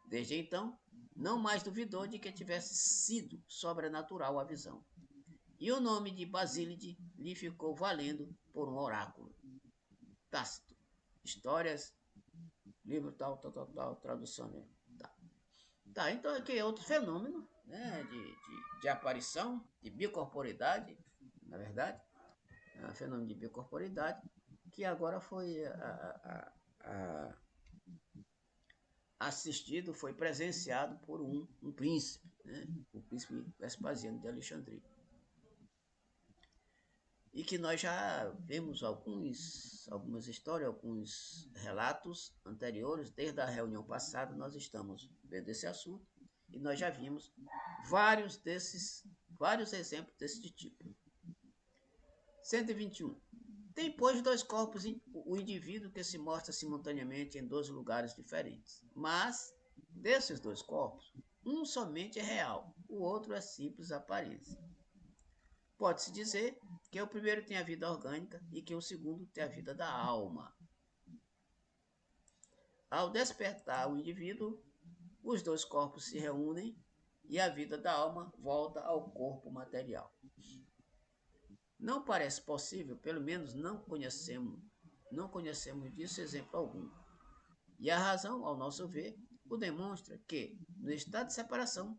Desde então, não mais duvidou de que tivesse sido sobrenatural a visão. E o nome de Basílide lhe ficou valendo por um oráculo. Tácito. Histórias, livro tal, tradução. Né? Tá, então aqui é outro fenômeno, né, de aparição, de bicorporidade, na verdade. É um fenômeno de bicorporidade que agora foi assistido, foi presenciado por um príncipe, né, o príncipe Vespasiano de Alexandria. E que nós já vemos algumas histórias, alguns relatos anteriores, desde a reunião passada, nós estamos vendo esse assunto, e nós já vimos vários exemplos desse tipo. 121. Tem, pois, dois corpos, o indivíduo que se mostra simultaneamente em dois lugares diferentes. Mas, desses dois corpos, um somente é real, o outro é simples aparência. Pode-se dizer que o primeiro tem a vida orgânica e que o segundo tem a vida da alma. Ao despertar o indivíduo, os dois corpos se reúnem e a vida da alma volta ao corpo material. Não parece possível, pelo menos não conhecemos disso exemplo algum. E a razão, ao nosso ver, o demonstra que, no estado de separação,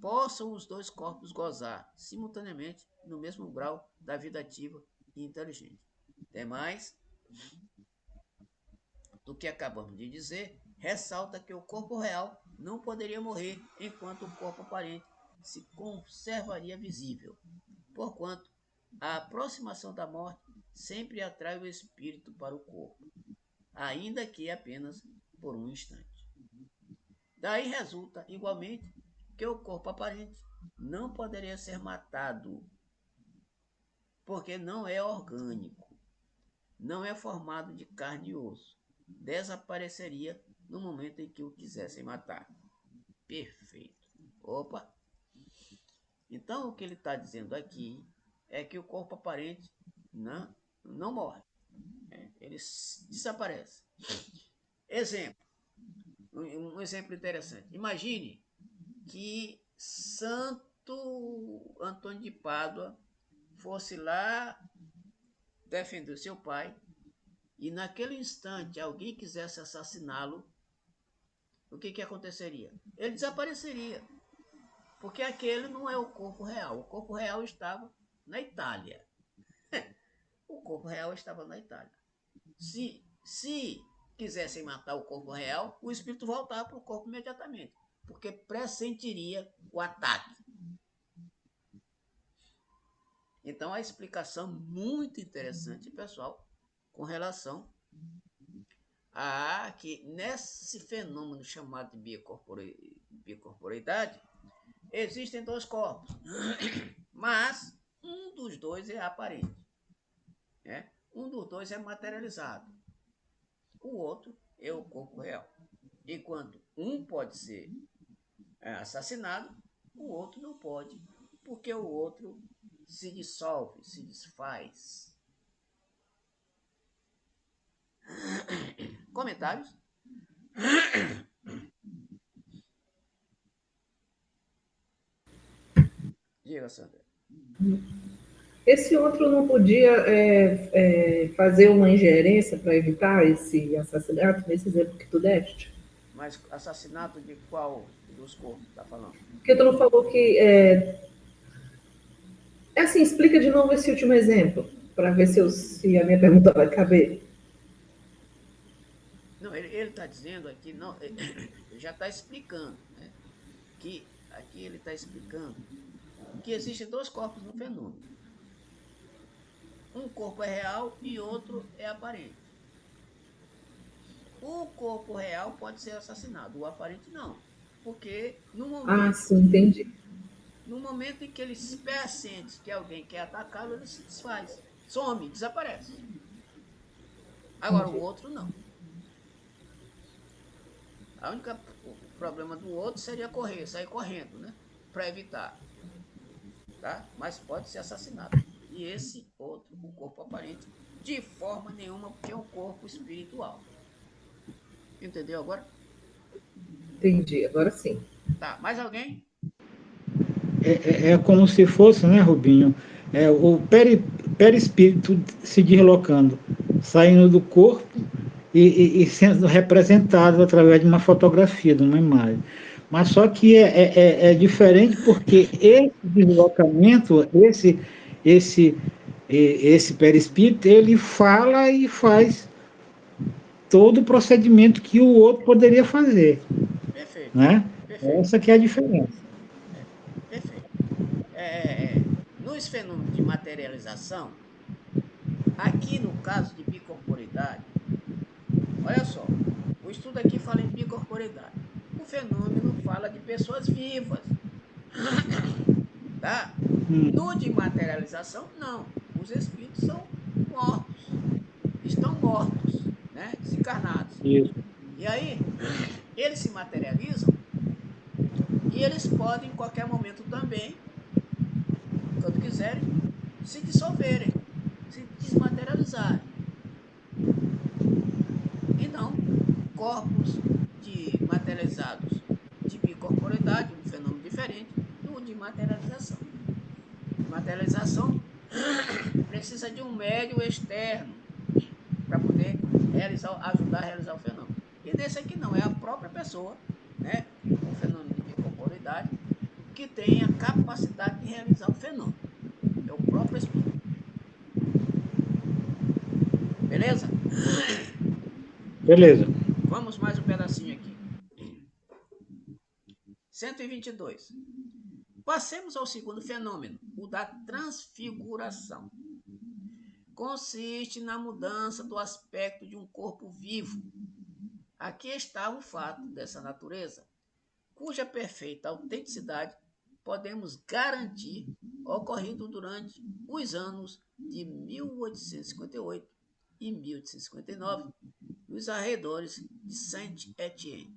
possam os dois corpos gozar simultaneamente no mesmo grau da vida ativa e inteligente. Demais do que acabamos de dizer, ressalta que o corpo real não poderia morrer enquanto o corpo aparente se conservaria visível, porquanto a aproximação da morte sempre atrai o espírito para o corpo, ainda que apenas por um instante. Daí resulta, igualmente, que o corpo aparente não poderia ser matado, porque não é orgânico, não é formado de carne e osso. Desapareceria no momento em que o quisessem matar. Perfeito. Opa! Então, o que ele está dizendo aqui é que o corpo aparente não morre. Ele desaparece. Exemplo. Um exemplo interessante. Imagine que Santo Antônio de Pádua fosse lá defender seu pai e naquele instante alguém quisesse assassiná-lo, o que aconteceria? Ele desapareceria, porque aquele não é o corpo real. O corpo real estava na Itália. O corpo real estava na Itália. Se quisessem matar o corpo real, o espírito voltava para o corpo imediatamente, porque pressentiria o ataque. Então, a explicação muito interessante, pessoal, com relação a que nesse fenômeno chamado de bicorporeidade, existem dois corpos, mas um dos dois é aparente, né? Um dos dois é materializado, o outro é o corpo real. Enquanto um pode ser assassinado, o outro não pode, porque o outro se dissolve, se desfaz. Comentários? Diga, Sandra. Esse outro não podia fazer uma ingerência para evitar esse assassinato, nesse exemplo que tu deste? Mas assassinato de qual dos corpos está falando? Porque tu não falou que... assim, explica de novo esse último exemplo, para ver se a minha pergunta vai caber. Não, ele está dizendo aqui, não, ele já está explicando, né? Que aqui ele está explicando que existem dois corpos no fenômeno. Um corpo é real e outro é aparente. O corpo real pode ser assassinado, o aparente não. Porque Ah, sim, entendi. no momento em que ele sente que alguém quer atacá-lo, ele se desfaz, some, desaparece. Agora o Entendi. outro não. O problema do outro seria correr, sair correndo, né? Para evitar, tá? Mas pode ser assassinado. E esse outro, o corpo aparente, de forma nenhuma, porque é um corpo espiritual. Entendeu agora? Entendi, agora sim. Tá, mais alguém? É como se fosse, né, Rubinho, o perispírito se deslocando, saindo do corpo e sendo representado através de uma fotografia, de uma imagem. Mas só que é diferente porque esse deslocamento, esse, esse perispírito, ele fala e faz todo o procedimento que o outro poderia fazer, Perfeito, né? perfeito, Essa que é a diferença. perfeito. Nos fenômenos de materialização, aqui no caso de bicorporidade, olha só, o estudo aqui fala em bicorporidade. O fenômeno fala de pessoas vivas, tá? No Hum, de materialização, não. Os espíritos são mortos, estão mortos, né? Desencarnados. isso. E aí, eles se materializam e eles podem, em qualquer momento também, quando quiserem, se dissolverem, se desmaterializarem. Então, corpos de materializados de bicorporidade, um fenômeno diferente do de materialização. De materialização precisa de um médio externo para poder ajudar a realizar o fenômeno. E nesse aqui não, é a própria pessoa, né, com fenômeno de bicorporidade, que tem a capacidade de realizar o fenômeno. É o próprio espírito. Beleza? Beleza. Vamos mais um pedacinho aqui. 122. Passemos ao segundo fenômeno, o da transfiguração. Consiste na mudança do aspecto de um corpo vivo. Aqui está um fato dessa natureza, cuja perfeita autenticidade podemos garantir ocorrido durante os anos de 1858 e 1859, nos arredores de Saint-Étienne.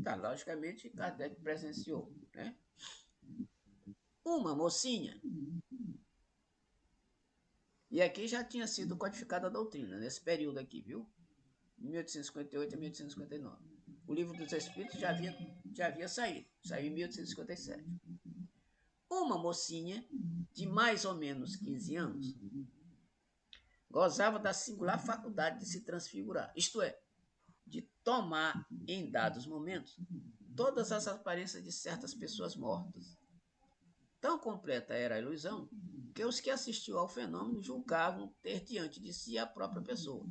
Tá, logicamente, Kardec presenciou, né? Uma mocinha, e aqui já tinha sido codificada a doutrina, nesse período aqui, viu? 1858 a 1859. O Livro dos Espíritos já havia saído, saiu em 1857. Uma mocinha de mais ou menos 15 anos gozava da singular faculdade de se transfigurar, isto é, de tomar em dados momentos todas as aparências de certas pessoas mortas. Tão completa era a ilusão que os que assistiam ao fenômeno julgavam ter diante de si a própria pessoa,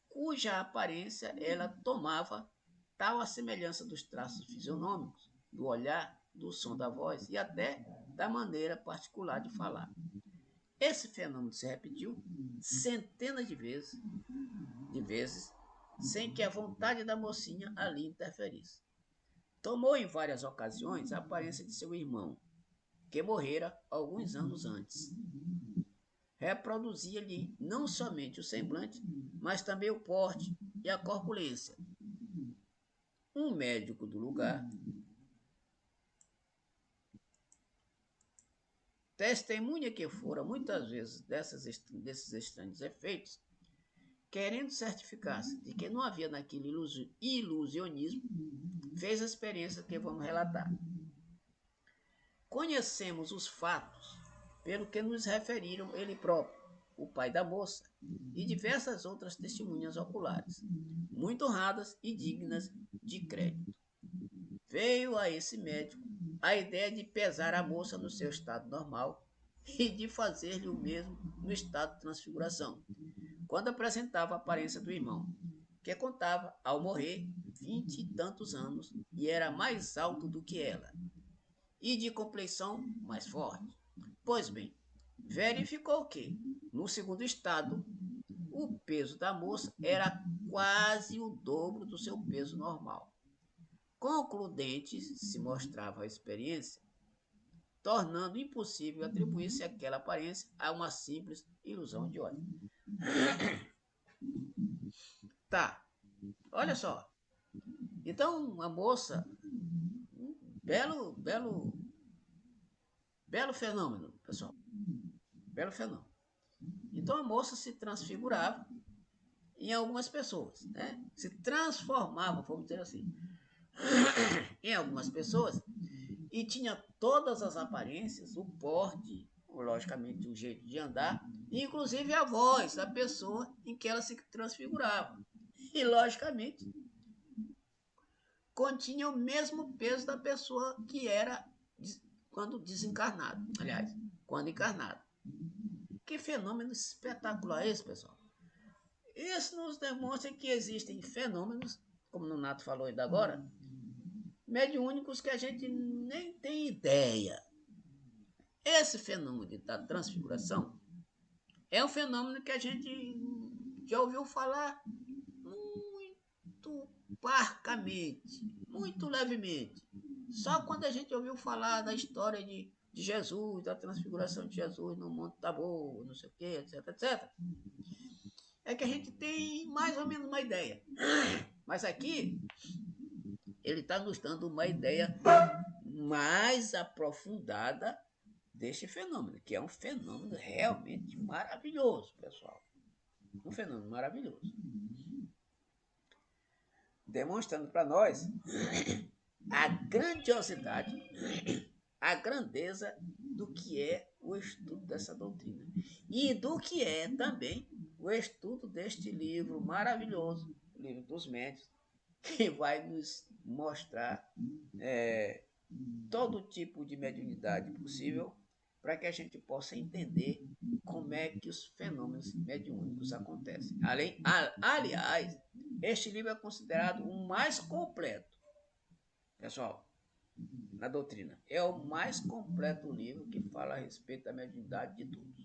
cuja aparência ela tomava tal a semelhança dos traços fisionômicos, do olhar, do som da voz e até da maneira particular de falar. Esse fenômeno se repetiu centenas de vezes, sem que a vontade da mocinha ali interferisse. Tomou em várias ocasiões a aparência de seu irmão, que morrera alguns anos antes. Reproduzia-lhe não somente o semblante, mas também o porte e a corpulência. Um médico do lugar testemunha que fora muitas vezes desses estranhos efeitos, querendo certificar-se de que não havia naquele ilusionismo, fez a experiência que vamos relatar. Conhecemos os fatos pelo que nos referiram ele próprio, o pai da moça, e diversas outras testemunhas oculares, muito honradas e dignas de crédito. Veio a esse médico a ideia de pesar a moça no seu estado normal e de fazer-lhe o mesmo no estado de transfiguração, quando apresentava a aparência do irmão, que contava, ao morrer, 20 e tantos anos e era mais alto do que ela, e de compleição mais forte. Pois bem, verificou que, no segundo estado, o peso da moça era quase o dobro do seu peso normal. Concludente se mostrava a experiência, tornando impossível atribuir-se aquela aparência a uma simples ilusão de ótica. Tá, olha só. Então, a moça, um belo fenômeno, pessoal. Belo fenômeno. Então, a moça se transfigurava em algumas pessoas, né? Se transformava, vamos dizer assim, em algumas pessoas e tinha todas as aparências, o porte, logicamente o jeito de andar, inclusive a voz da pessoa em que ela se transfigurava. E, logicamente, continha o mesmo peso da pessoa que era quando desencarnado. Aliás, quando encarnado. Que fenômeno espetacular é esse, pessoal? Isso nos demonstra que existem fenômenos, como o Nonato falou ainda agora, mediúnicos que a gente nem tem ideia. Esse fenômeno da transfiguração é um fenômeno que a gente já ouviu falar muito parcamente, muito levemente. Só quando a gente ouviu falar da história de Jesus, da transfiguração de Jesus no Monte Tabor, não sei o que, etc, etc, é que a gente tem mais ou menos uma ideia. Mas aqui, ele está nos dando uma ideia mais aprofundada deste fenômeno, que é um fenômeno realmente maravilhoso, pessoal. Um fenômeno maravilhoso. Demonstrando para nós a grandiosidade, a grandeza do que é o estudo dessa doutrina. E do que é também o estudo deste livro maravilhoso, o Livro dos Médiuns, que vai nos mostrar todo tipo de mediunidade possível para que a gente possa entender como é que os fenômenos mediúnicos acontecem. Aliás, este livro é considerado o mais completo, pessoal, na doutrina. É o mais completo livro que fala a respeito da mediunidade de todos.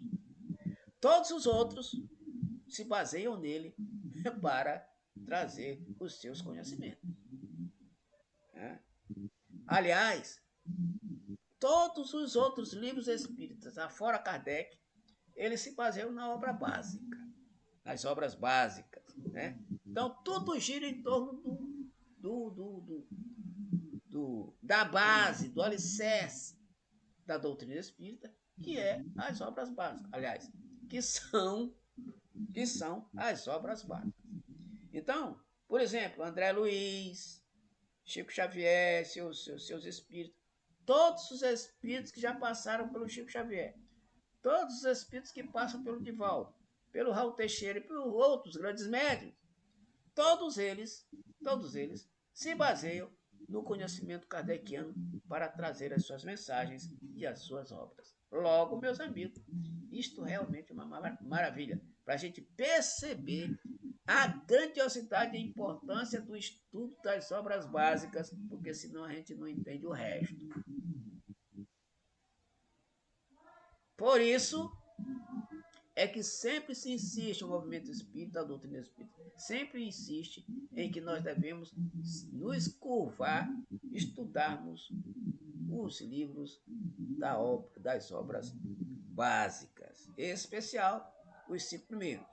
Todos os outros se baseiam nele para trazer os seus conhecimentos. Aliás, todos os outros livros espíritas, afora Kardec, eles se baseiam na obra básica, nas obras básicas. Né? Então, tudo gira em torno da base, do alicerce da doutrina espírita, que é as obras básicas. Aliás, que são as obras básicas. Então, por exemplo, André Luiz, Chico Xavier, seus espíritos, todos os espíritos que já passaram pelo Chico Xavier, todos os espíritos que passam pelo Divaldo, pelo Raul Teixeira e por outros grandes médiuns, todos eles se baseiam no conhecimento kardeciano para trazer as suas mensagens e as suas obras. Logo, meus amigos, isto realmente é uma maravilha para a gente perceber a grandiosidade e a importância do estudo das obras básicas, porque senão a gente não entende o resto. Por isso é que sempre se insiste, o movimento espírita, a doutrina espírita, sempre insiste em que nós devemos nos curvar, estudarmos os livros das obras básicas, em especial os 5 primeiros: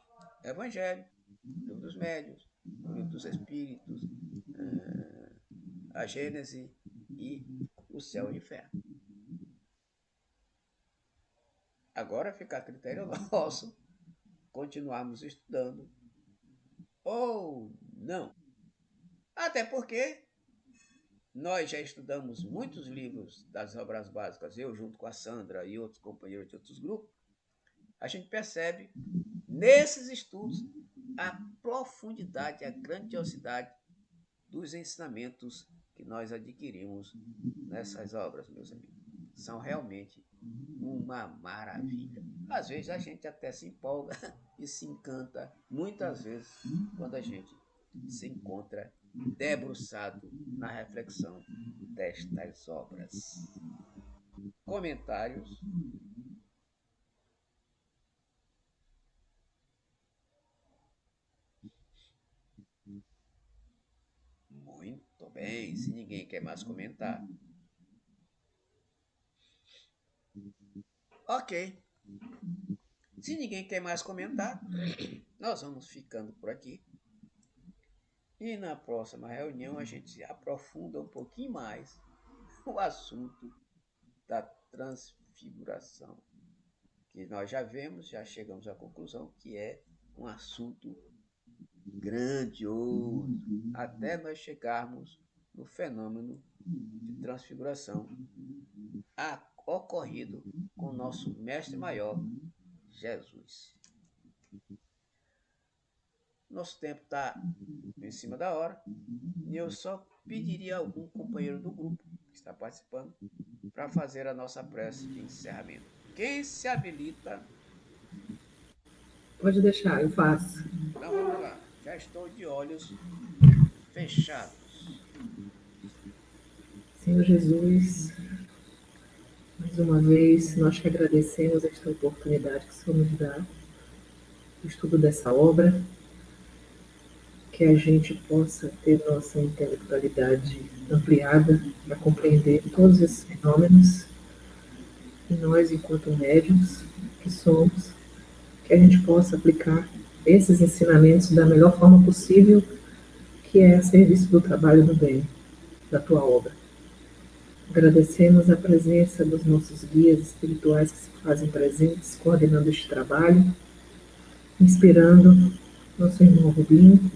Evangelho, Livro dos Médiuns, o Livro dos Espíritos, a Gênese e o Céu e o Inferno. Agora fica a critério nosso continuarmos estudando ou não. Até porque nós já estudamos muitos livros das obras básicas, eu junto com a Sandra e outros companheiros de outros grupos, a gente percebe nesses estudos a profundidade, a grandiosidade dos ensinamentos que nós adquirimos nessas obras, meus amigos. São realmente uma maravilha. Às vezes a gente até se empolga e se encanta, muitas vezes, quando a gente se encontra debruçado na reflexão destas obras. Comentários? bem, se ninguém quer mais comentar. Ok. Se ninguém quer mais comentar, nós vamos ficando por aqui. E na próxima reunião a gente aprofunda um pouquinho mais o assunto da transfiguração, que nós já vemos, já chegamos à conclusão que é um assunto grandioso, até nós chegarmos no fenômeno de transfiguração ocorrido com o nosso mestre maior, Jesus. Nosso tempo está em cima da hora e eu só pediria a algum companheiro do grupo que está participando para fazer a nossa prece de encerramento. Quem se habilita? Pode deixar, eu faço. Então vamos lá. Já estou de olhos fechados. Senhor Jesus, mais uma vez, nós te agradecemos esta oportunidade que o Senhor nos dá, o estudo dessa obra, que a gente possa ter nossa intelectualidade ampliada para compreender todos esses fenômenos, e nós, enquanto médiuns que somos, que a gente possa aplicar esses ensinamentos da melhor forma possível, que é a serviço do trabalho do bem, da tua obra. Agradecemos a presença dos nossos guias espirituais que se fazem presentes, coordenando este trabalho, inspirando nosso irmão Rubinho,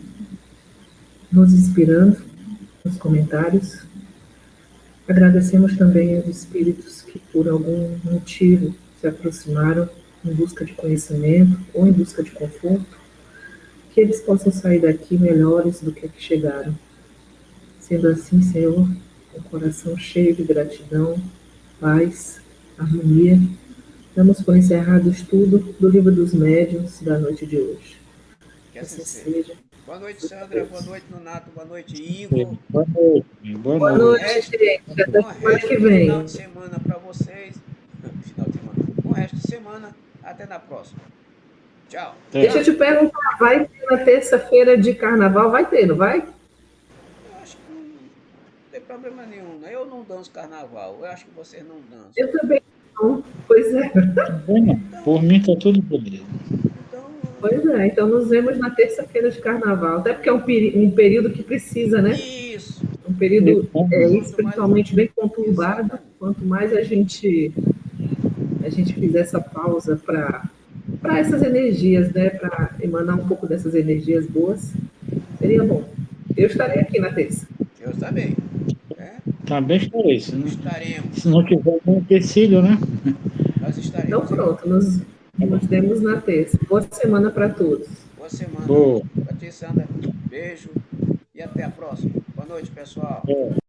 nos inspirando nos comentários. Agradecemos também aos espíritos que, por algum motivo, se aproximaram em busca de conhecimento ou em busca de conforto, que eles possam sair daqui melhores do que aqui chegaram. Sendo assim, Senhor, com o coração cheio de gratidão, paz, harmonia, damos por encerrado o estudo do Livro dos Médiuns da noite de hoje. Que assim seja. Boa noite, Sandra. Boa noite, Nonato. Boa noite, Igor. Boa noite. Boa noite, gente. Até semana que vem. Final de semana para vocês. Final de semana. Bom resto de semana. Até na próxima. Tchau. Deixa eu te perguntar, vai ter na terça-feira de carnaval? Vai ter, não vai? Eu acho que não tem problema nenhum. Né? Eu não danço carnaval. Eu acho que vocês não dançam. Eu também não. Pois é. Por mim tá tudo beleza. Pois é, então nos vemos na terça-feira de carnaval. Até porque é um período que precisa, né? Isso. Um período espiritualmente bem conturbado. Quanto mais a gente fizer essa pausa para essas energias, né? Para emanar um pouco dessas energias boas, seria bom. Eu estarei aqui na terça. Eu também. Também estarei isso, né? Estaremos. Se não tiver um empecilho, né? Nós estaremos. Então pronto, nos vemos na terça. Boa semana para todos. Boa semana. Boa. Pra ti, Sandra. Beijo e até a próxima. Boa noite, pessoal.